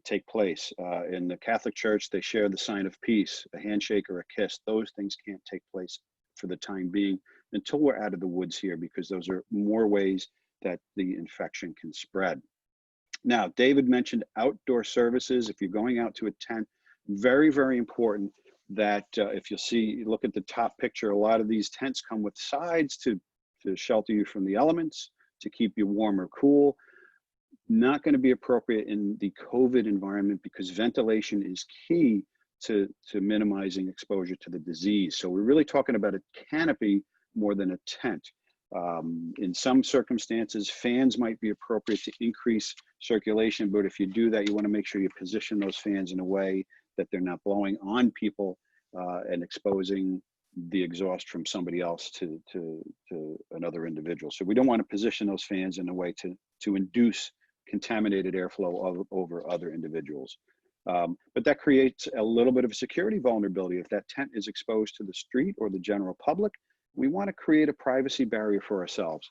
Speaker 2: take place. In the Catholic Church, they share the sign of peace, a handshake or a kiss. Those things can't take place for the time being until we're out of the woods here, because those are more ways that the infection can spread. Now, David mentioned outdoor services. If you're going out to a tent, very, very important that if look at the top picture, a lot of these tents come with sides to shelter you from the elements, to keep you warm or cool. Not going to be appropriate in the COVID environment because ventilation is key to minimizing exposure to the disease. So we're really talking about a canopy more than a tent. In some circumstances, fans might be appropriate to increase circulation, but if you do that, you want to make sure you position those fans in a way that they're not blowing on people and exposing the exhaust from somebody else to another individual. So we don't want to position those fans in a way to induce contaminated airflow over other individuals. But that creates a little bit of a security vulnerability. If that tent is exposed to the street or the general public, we want to create a privacy barrier for ourselves.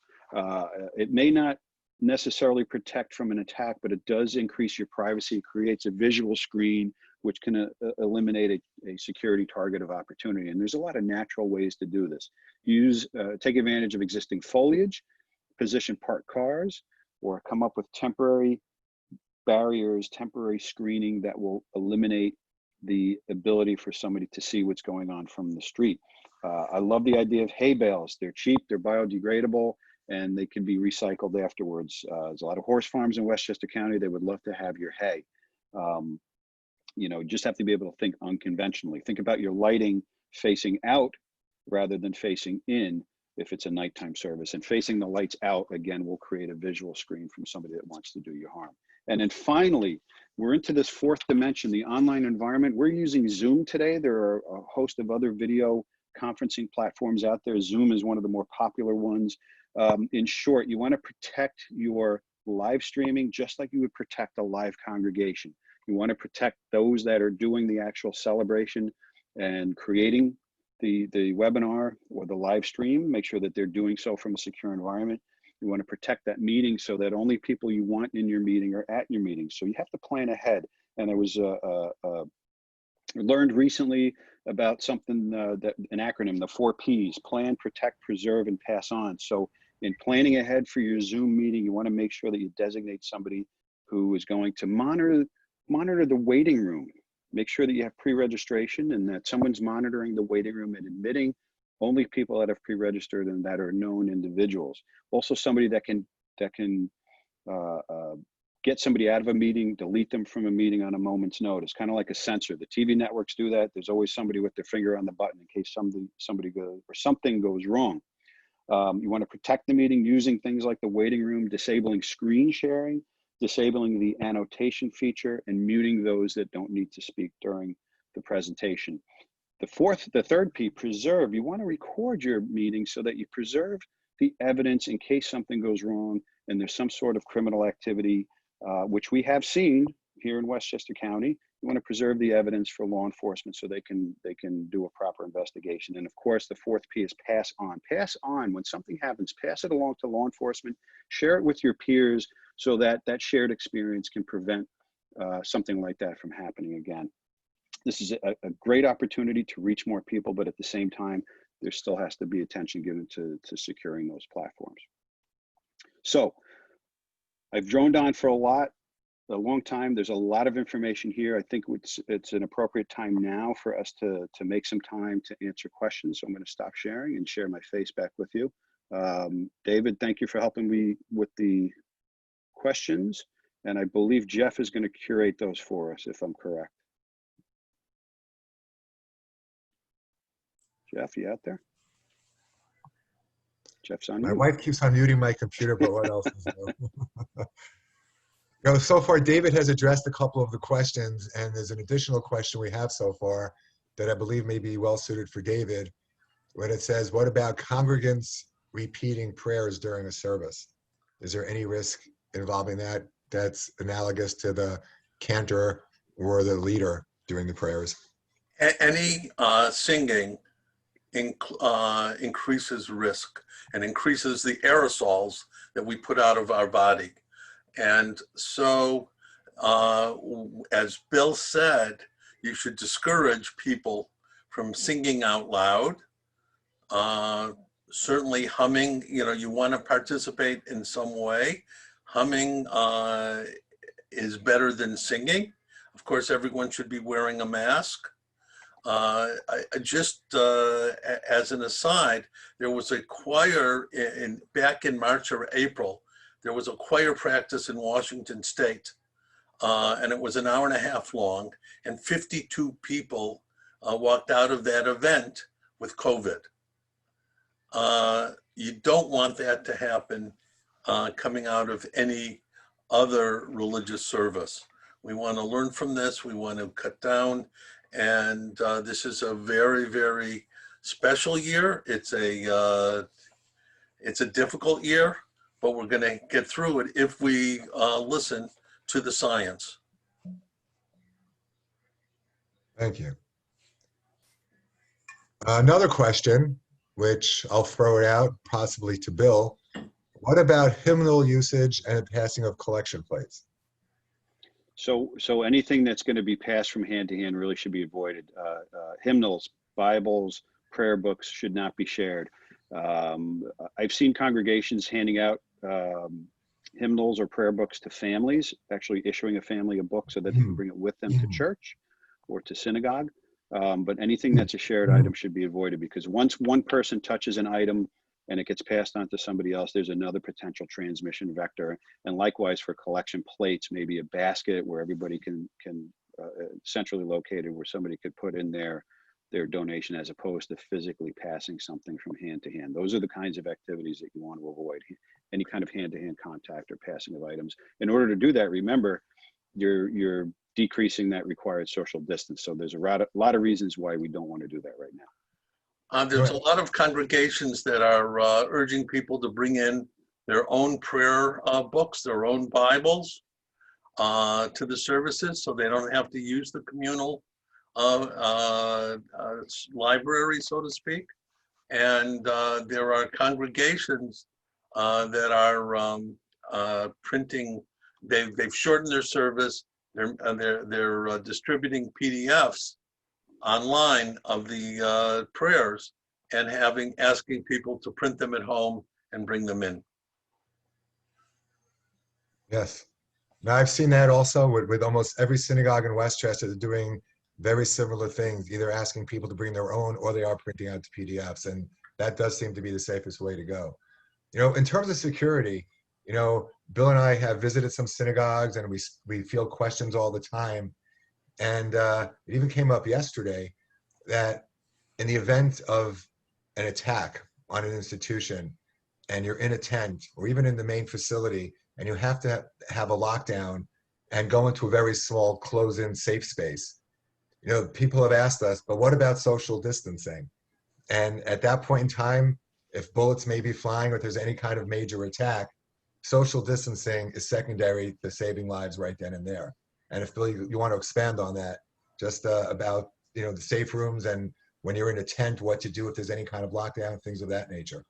Speaker 2: It may not necessarily protect from an attack, but it does increase your privacy. It creates a visual screen, which can eliminate a security target of opportunity. And there's a lot of natural ways to do this. Take advantage of existing foliage, position parked cars, or come up with temporary barriers, temporary screening that will eliminate the ability for somebody to see what's going on from the street. I love the idea of hay bales. They're cheap, they're biodegradable, and they can be recycled afterwards. There's a lot of horse farms in Westchester County. They would love to have your hay. You know, just have to be able to think unconventionally. Think about your lighting facing out rather than facing in if it's a nighttime service. And facing the lights out, again, will create a visual screen from somebody that wants to do you harm. And then finally, we're into this fourth dimension, the online environment. We're using Zoom today. There are a host of other video conferencing platforms out there. Zoom is one of the more popular ones. In short, you want to protect your live streaming just like you would protect a live congregation. You want to protect those that are doing the actual celebration and creating the webinar or the live stream. Make sure that they're doing so from a secure environment. You want to protect that meeting so that only people you want in your meeting are at your meeting. So you have to plan ahead. And I was learned recently about something that an acronym, the 4 Ps: plan, protect, preserve, and pass on. So in planning ahead for your Zoom meeting, you want to make sure that you designate somebody who is going to monitor the waiting room. Make sure that you have pre-registration and that someone's monitoring the waiting room and admitting only people that have pre-registered and that are known individuals. Also somebody that can get somebody out of a meeting, delete them from a meeting on a moment's notice, kind of like a censor. The TV networks do that. There's always somebody with their finger on the button in case somebody goes or something goes wrong. You want to protect the meeting using things like the waiting room, disabling screen sharing, disabling the annotation feature, and muting those that don't need to speak during the presentation. The third P, preserve. You want to record your meeting so that you preserve the evidence in case something goes wrong and there's some sort of criminal activity, which we have seen here in Westchester County. You want to preserve the evidence for law enforcement so they can do a proper investigation. And of course, the fourth P is pass on. Pass on. When something happens, pass it along to law enforcement, share it with your peers so that that shared experience can prevent something like that from happening again. This is a great opportunity to reach more people, but at the same time, there still has to be attention given to securing those platforms. So I've droned on for a long time. There's a lot of information here. I think it's an appropriate time now for us to make some time to answer questions. So I'm going to stop sharing and share my face back with you. David, thank you for helping me with the questions. And I believe Jeff is going to curate those for us, if I'm correct. Jeff, you out there? Jeff's on
Speaker 4: My
Speaker 2: mute.
Speaker 4: wife keeps on muting my computer, but what else is new? So far, David has addressed a couple of the questions, and there's an additional question we have so far that I believe may be well suited for David, when it says, what about congregants repeating prayers during a service? Is there any risk involving that that's analogous to the cantor or the leader doing the prayers?
Speaker 3: Any singing increases risk and increases the aerosols that we put out of our body. And so, as Bill said, you should discourage people from singing out loud. Certainly humming, you want to participate in some way. Humming is better than singing. Of course, everyone should be wearing a mask. As an aside, there was a choir back in March or April. There was a choir practice in Washington State, and it was an hour and a half long, and 52 people walked out of that event with COVID. You don't want that to happen coming out of any other religious service. We want to learn from this. We want to cut down. And this is a very, very special year. It's a difficult year, but we're going to get through it if we listen to the science.
Speaker 4: Thank you. Another question, which I'll throw it out possibly to Bill. What about hymnal usage and the passing of collection plates?
Speaker 2: So anything that's going to be passed from hand to hand really should be avoided. Hymnals, Bibles, prayer books should not be shared. I've seen congregations handing out hymnals or prayer books to families, actually issuing a family a book so that they can bring it with them to church or to synagogue. But anything that's a shared item should be avoided, because once one person touches an item and it gets passed on to somebody else, there's another potential transmission vector. And likewise for collection plates, maybe a basket where everybody can centrally located where somebody could put in their donation, as opposed to physically passing something from hand to hand. Those are the kinds of activities that you want to avoid, any kind of hand-to-hand contact or passing of items. In order to do that, remember, you're decreasing that required social distance. So there's a lot of reasons why we don't want to do that right now.
Speaker 3: There's a lot of congregations that are urging people to bring in their own prayer books, their own Bibles to the services, so they don't have to use the communal library, so to speak. And there are congregations that are printing. They've shortened their service. They're distributing PDFs online of the prayers and asking people to print them at home and bring them in.
Speaker 4: Yes. Now I've seen that also with almost every synagogue in Westchester. They're doing very similar things, either asking people to bring their own or they are printing out the PDFs. And that does seem to be the safest way to go. You know, in terms of security, you know, Bill and I have visited some synagogues and we field questions all the time. And it even came up yesterday that in the event of an attack on an institution and you're in a tent or even in the main facility and you have to have a lockdown and go into a very small close-in safe space, you know, people have asked us, but what about social distancing? And at that point in time, if bullets may be flying or if there's any kind of major attack, social distancing is secondary to saving lives right then and there. And if Bill, you want to expand on that, just about, you know, the safe rooms and when you're in a tent, what to do if there's any kind of lockdown, things of that nature.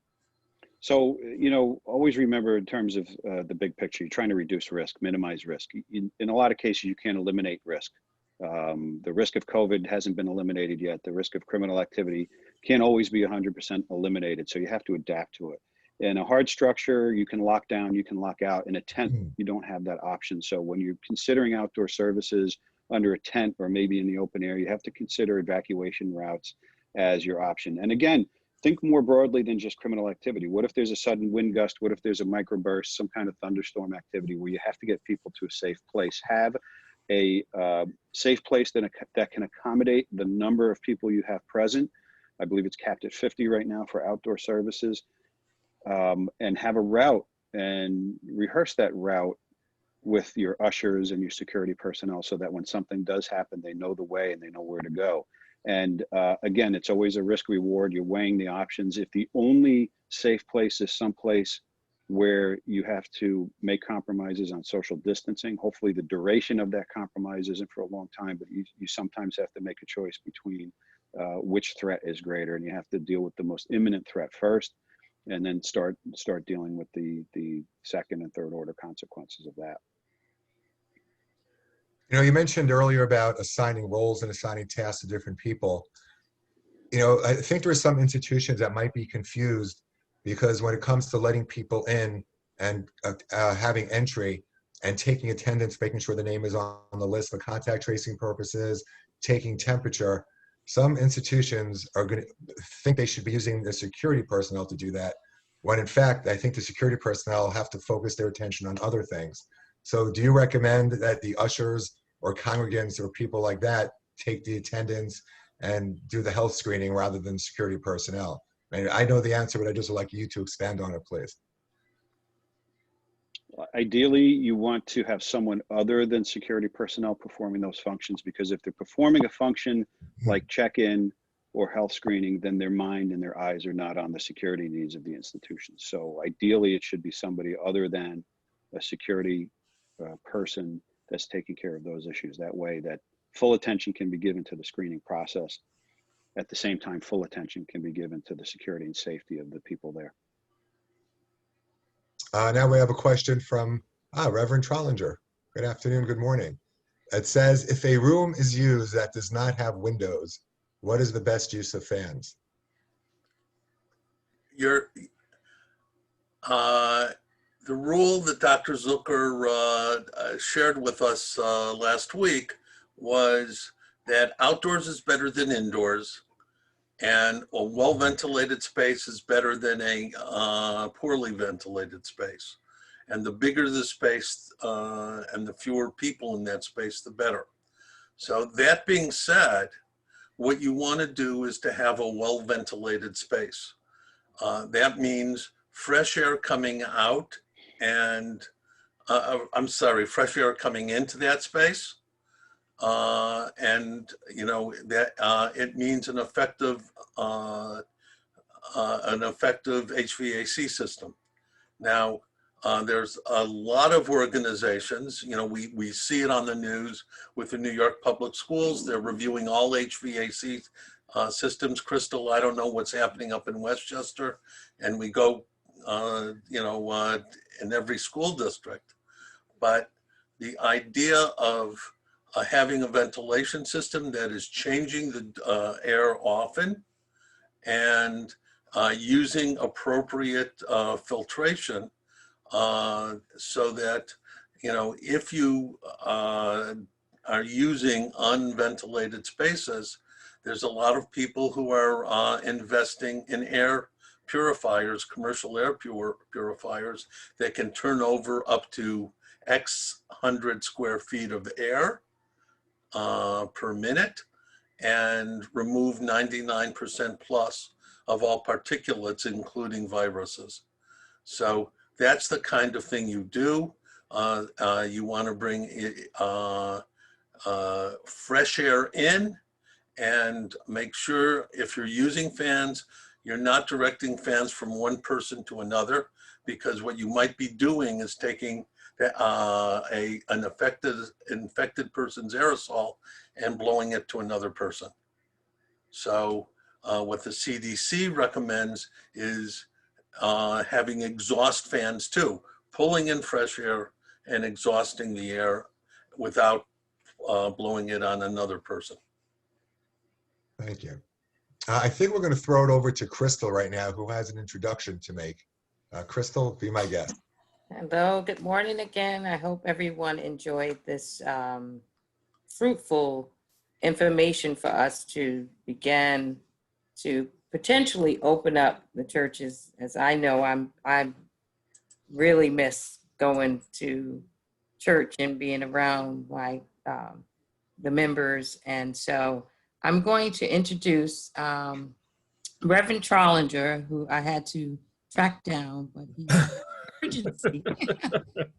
Speaker 2: So, you know, always remember in terms of the big picture, you're trying to reduce risk, minimize risk. In a lot of cases, you can't eliminate risk. The risk of COVID hasn't been eliminated yet. The risk of criminal activity can't always be 100% eliminated. So you have to adapt to it. In a hard structure, you can lock down, you can lock out. In a tent, you don't have that option. So when you're considering outdoor services under a tent or maybe in the open air, you have to consider evacuation routes as your option. And again, think more broadly than just criminal activity. What if there's a sudden wind gust? What if there's a microburst, some kind of thunderstorm activity where you have to get people to a safe place? Have a safe place that can accommodate the number of people you have present. I believe it's capped at 50 right now for outdoor services. And have a route and rehearse that route with your ushers and your security personnel so that when something does happen, they know the way and they know where to go. And again, it's always a risk reward. You're weighing the options. If the only safe place is someplace where you have to make compromises on social distancing, hopefully the duration of that compromise isn't for a long time, but you sometimes have to make a choice between which threat is greater, and you have to deal with the most imminent threat first, and then start dealing with the second and third order consequences of that.
Speaker 4: You know, you mentioned earlier about assigning roles and assigning tasks to different people. You know, I think there are some institutions that might be confused because when it comes to letting people in and having entry and taking attendance, making sure the name is on the list for contact tracing purposes, taking temperature, some institutions are going to think they should be using the security personnel to do that, when in fact, I think the security personnel have to focus their attention on other things. So do you recommend that the ushers or congregants or people like that take the attendance and do the health screening rather than security personnel? I know the answer, but I just would like you to expand on it, please.
Speaker 2: Ideally, you want to have someone other than security personnel performing those functions, because if they're performing a function like check-in or health screening, then their mind and their eyes are not on the security needs of the institution. So ideally, it should be somebody other than a security person that's taking care of those issues. That way, that full attention can be given to the screening process. At the same time, full attention can be given to the security and safety of the people there.
Speaker 4: Now we have a question from Reverend Trollinger. Good afternoon, good morning. It says, if a room is used that does not have windows, what is the best use of fans?
Speaker 3: The rule that Dr. Zucker shared with us last week was that outdoors is better than indoors, and a well-ventilated space is better than a poorly ventilated space. And the bigger the space and the fewer people in that space, the better. So that being said, what you want to do is to have a well-ventilated space. That means fresh air coming out and, fresh air coming into that space. And you know that it means an effective HVAC system. Now, there's a lot of organizations, you know, we see it on the news with the New York Public Schools. They're reviewing all HVAC systems. Crystal, I don't know what's happening up in Westchester, and we go, in every school district. But the idea of having a ventilation system that is changing the air often and using appropriate filtration so that, you know, if you are using unventilated spaces, there's a lot of people who are investing in air purifiers, commercial air purifiers that can turn over up to X hundred square feet of air per minute and remove 99% plus of all particulates, including viruses. So that's the kind of thing you do. You want to bring fresh air in, and make sure if you're using fans, you're not directing fans from one person to another, because what you might be doing is taking an infected person's aerosol and blowing it to another person. So what the CDC recommends is having exhaust fans too, pulling in fresh air and exhausting the air without blowing it on another person.
Speaker 4: Thank you. I think we're going to throw it over to Crystal right now, who has an introduction to make. Crystal, be my guest.
Speaker 1: Hello, good morning again. I hope everyone enjoyed this fruitful information for us to begin to potentially open up the churches. As I know, I really miss going to church and being around the members. And so I'm going to introduce Reverend Trollinger, who I had to track down, but he's urgency.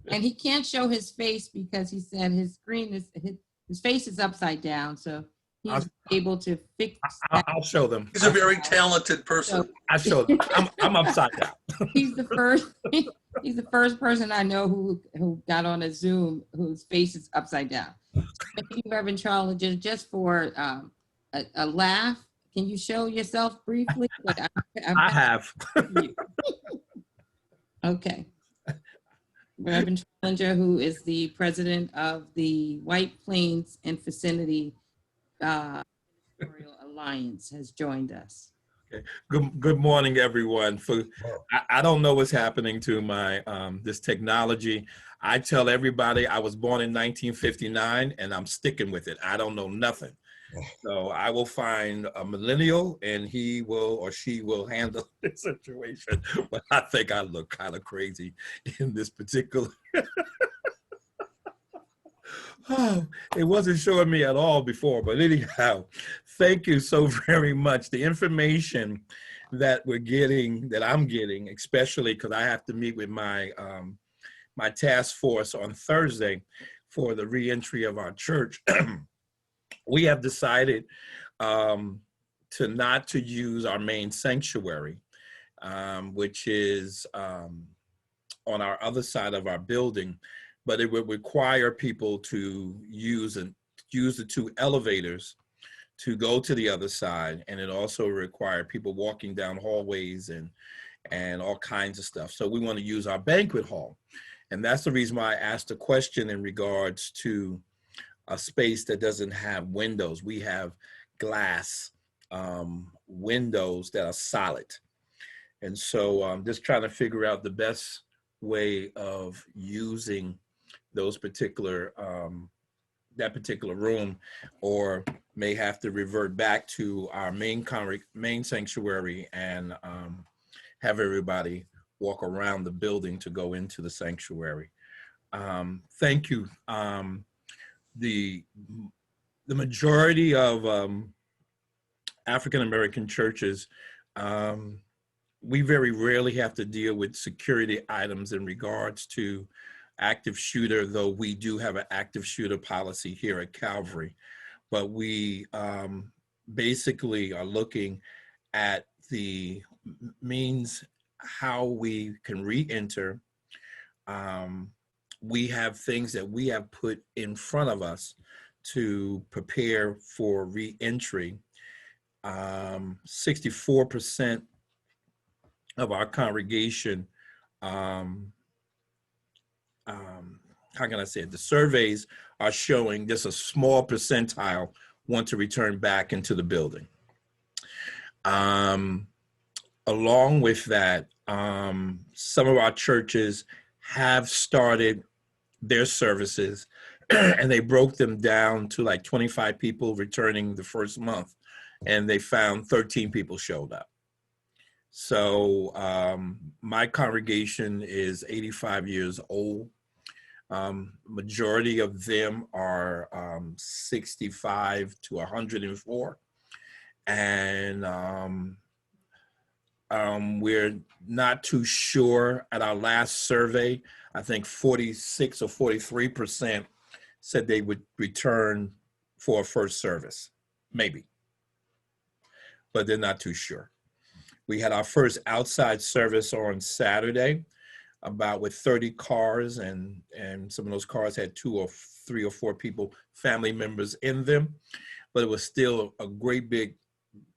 Speaker 1: And he can't show his face because he said his screen is, his face is upside down. So he's able to fix that.
Speaker 5: I'll show them.
Speaker 3: He's a very talented person.
Speaker 1: So
Speaker 5: I show them. I'm upside down.
Speaker 1: he's the first person I know who got on a Zoom whose face is upside down. Thank you, Reverend Trollinger, just for a laugh. Can you show yourself briefly?
Speaker 5: I have.
Speaker 1: Okay. Reverend Trollinger, who is the president of the White Plains and Vicinity Alliance, has joined us.
Speaker 5: Okay. Good morning, everyone. I don't know what's happening to my this technology. I tell everybody I was born in 1959 and I'm sticking with it. I don't know nothing. So I will find a millennial and he will or she will handle the situation. But I think I look kind of crazy in this particular. Oh, it wasn't showing me at all before, but anyhow, thank you so very much. The information that I'm getting, especially because I have to meet with my my task force on Thursday for the reentry of our church. We have decided to not to use our main sanctuary, which is on our other side of our building, but it would require people to use the two elevators to go to the other side, and it also required people walking down hallways and all kinds of stuff. So we want to use our banquet hall, and that's the reason why I asked a question in regards to a space that doesn't have windows. We have glass windows that are solid, and so I'm just trying to figure out the best way of using those particular that particular room, or may have to revert back to our main sanctuary and have everybody walk around the building to go into the sanctuary. Thank you. The majority of African American churches, we very rarely have to deal with security items in regards to active shooter, though we do have an active shooter policy here at Calvary. But we basically are looking at the means how we can re-enter. We have things that we have put in front of us to prepare for re-entry. 64% of our congregation, how can I say it? The surveys are showing just a small percentile want to return back into the building. Along with that, some of our churches have started their services and they broke them down to like 25 people returning the first month, and they found 13 people showed up. So my congregation is 85 years old. Majority of them are 65 to 104. And we're not too sure. At our last survey, I think 46 or 43% said they would return for a first service, maybe, but they're not too sure. We had our first outside service on Saturday, about with 30 cars, and some of those cars had 2 or 3 or 4 people, family members in them, but it was still a great big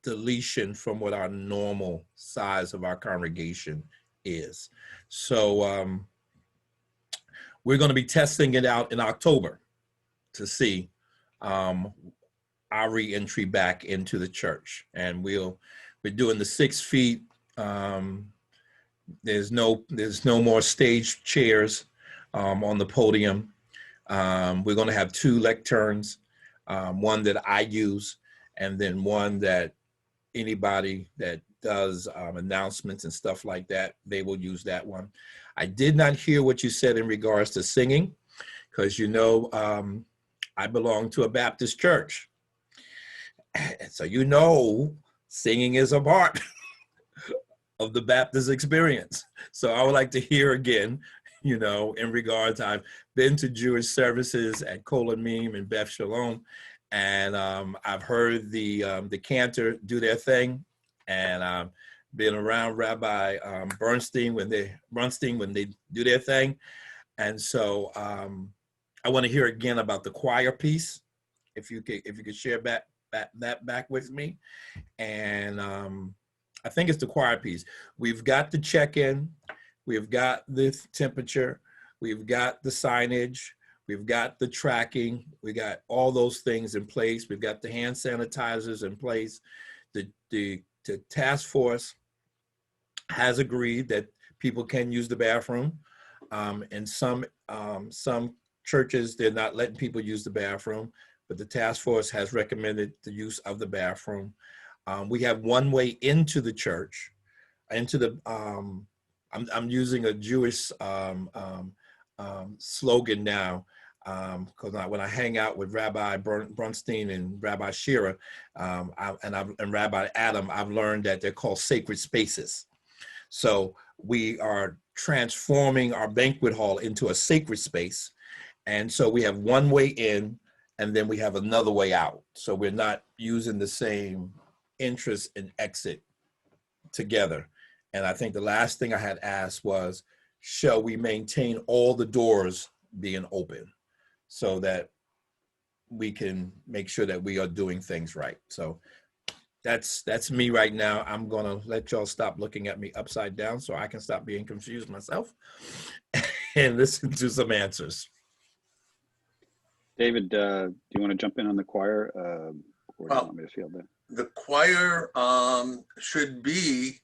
Speaker 5: deletion from what our normal size of our congregation is. So we're going to be testing it out in October to see our re-entry back into the church, and we're doing the 6 feet. There's no more stage chairs on the podium. We're going to have 2 lecterns, one that I use, and then one that anybody that does announcements and stuff like that, they will use that one. I did not hear what you said in regards to singing, because you know I belong to a Baptist church. So you know singing is a part of the Baptist experience. So I would like to hear again, you know, in regards, I've been to Jewish services at Kol Amim and Beth Shalom, and I've heard the cantor do their thing, and I've been around Rabbi Bernstein when they do their thing. And so I want to hear again about the choir piece, if you could share that back with me. And I think it's the choir piece. We've got the check-in, we've got the temperature, we've got the signage, we've got the tracking, we got all those things in place. We've got the hand sanitizers in place. The task force has agreed that people can use the bathroom. In some churches, they're not letting people use the bathroom, but the task force has recommended the use of the bathroom. We have one way into the church, into the, I'm using a Jewish slogan now, because when I hang out with Rabbi Bernstein and Rabbi Shira and Rabbi Adam, I've learned that they're called sacred spaces. So we are transforming our banquet hall into a sacred space. And so we have one way in, and then we have another way out. So we're not using the same entrance and exit together. And I think the last thing I had asked was, shall we maintain all the doors being open so that we can make sure that we are doing things right? So that's me right now. I'm gonna let y'all stop looking at me upside down so I can stop being confused myself and listen to some answers.
Speaker 2: David, do you want to jump in on the choir, or do you want me to field that?
Speaker 3: The choir should be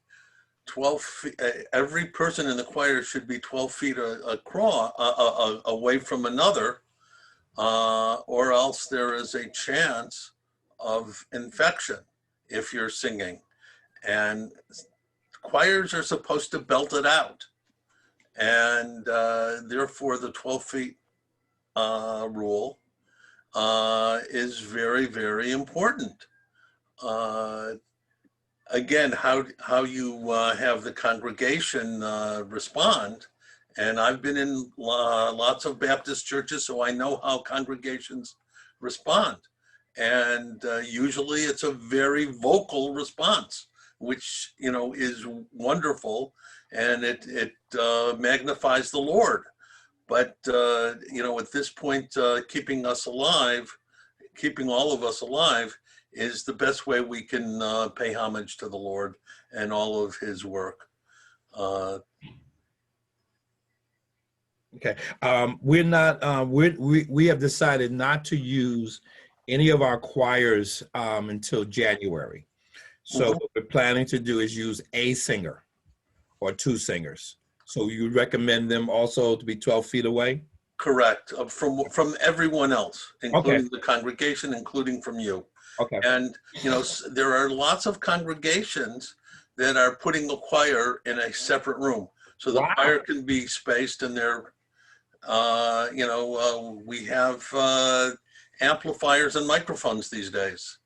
Speaker 3: 12 feet. Every person in the choir should be 12 feet across, away from another, or else there is a chance of infection if you're singing. And choirs are supposed to belt it out. And therefore the 12 feet rule is very, very important. Again, how you have the congregation respond. And I've been in lots of Baptist churches, so I know how congregations respond. And usually it's a very vocal response, which, you know, is wonderful, and it magnifies the Lord. But, you know, at this point, keeping us alive, keeping all of us alive, is the best way we can pay homage to the Lord and all of his work.
Speaker 5: Okay, we're not, we have decided not to use any of our choirs until January. So what we're planning to do is use a singer or two singers. So you recommend them also to be 12 feet away?
Speaker 3: Correct, from everyone else, including the congregation, including from you.
Speaker 5: Okay.
Speaker 3: And, you know, there are lots of congregations that are putting the choir in a separate room. So the choir can be spaced, and they're, you know, we have amplifiers and microphones these days.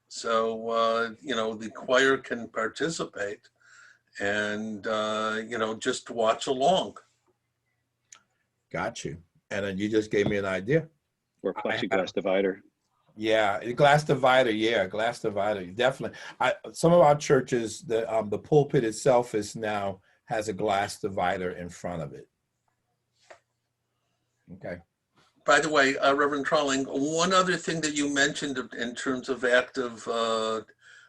Speaker 3: So, you know, the choir can participate and, you know, just watch along.
Speaker 5: Got you. And then you just gave me an idea.
Speaker 2: Or plexiglass divider.
Speaker 5: Yeah, glass divider. Yeah, glass divider. Definitely. Some of our churches, the pulpit itself now has a glass divider in front of it. Okay.
Speaker 3: By the way, Reverend Trolling, one other thing that you mentioned in terms of active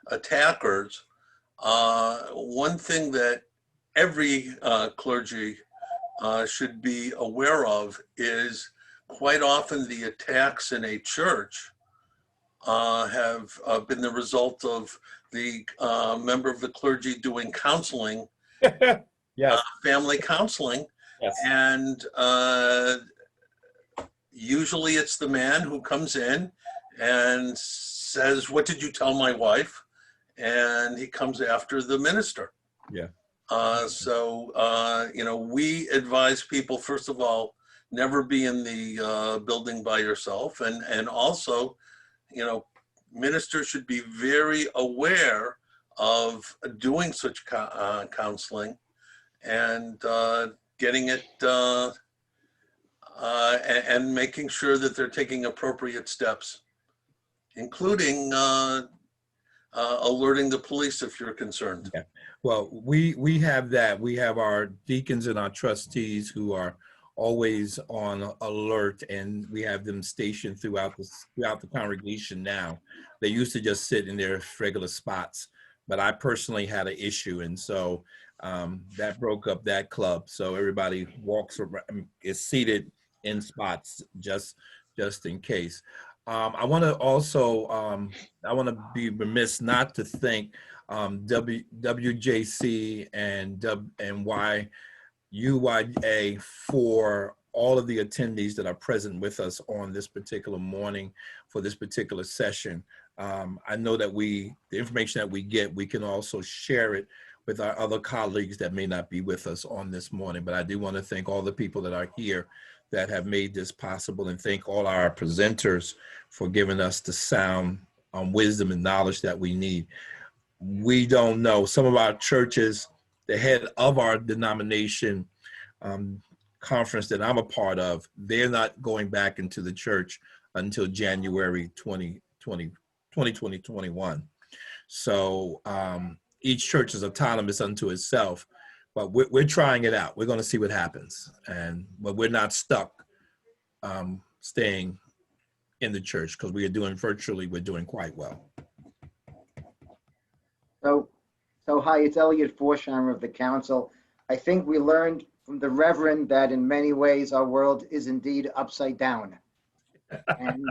Speaker 3: attackers, one thing that every clergy should be aware of is quite often the attacks in a church have been the result of the member of the clergy doing counseling,
Speaker 5: Yes.
Speaker 3: family counseling.
Speaker 5: Yes.
Speaker 3: And usually it's the man who comes in and says, "What did you tell my wife?" And he comes after the minister.
Speaker 5: Yeah.
Speaker 3: So, you know, we advise people, first of all, never be in the building by yourself. And also, you know, ministers should be very aware of doing such counseling and getting it and making sure that they're taking appropriate steps, including alerting the police if you're concerned.
Speaker 5: Yeah. Well, we have that. We have our deacons and our trustees who are always on alert, and we have them stationed throughout the congregation now. They used to just sit in their regular spots, but I personally had an issue, and so that broke up that club. So everybody walks around, is seated in spots just in case. I want to also, I want to be remiss not to thank WJC and UYA for all of the attendees that are present with us on this particular morning for this particular session. I know that the information that we get, we can also share it with our other colleagues that may not be with us on this morning. But I do want to thank all the people that are here that have made this possible, and thank all our presenters for giving us the sound wisdom and knowledge that we need. We don't know. Some of our churches, the head of our denomination conference that I'm a part of, they're not going back into the church until January 2021. So each church is autonomous unto itself, but we're trying it out. We're going to see what happens, but we're not stuck staying in the church because we are doing virtually. We're doing quite well.
Speaker 6: So hi, it's Elliot Forsheimer of the council. I think we learned from the Reverend that in many ways our world is indeed upside down. And,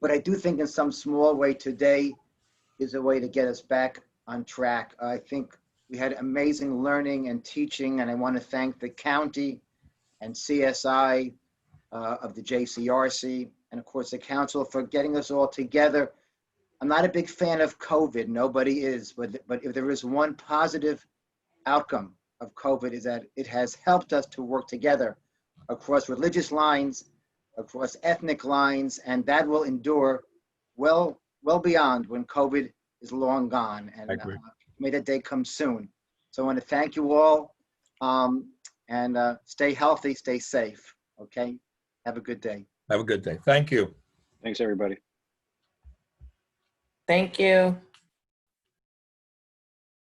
Speaker 6: but I do think in some small way today is a way to get us back on track. I think we had amazing learning and teaching, and I want to thank the county and CSI of the JCRC, and of course the council for getting us all together. I'm not a big fan of COVID, nobody is, but if there is one positive outcome of COVID is that it has helped us to work together across religious lines, across ethnic lines, and that will endure well beyond when COVID is long gone. And may that day come soon. So I want to thank you all, and stay healthy, stay safe, okay? Have a good day.
Speaker 5: Have a good day. Thank you.
Speaker 2: Thanks, everybody.
Speaker 1: Thank you.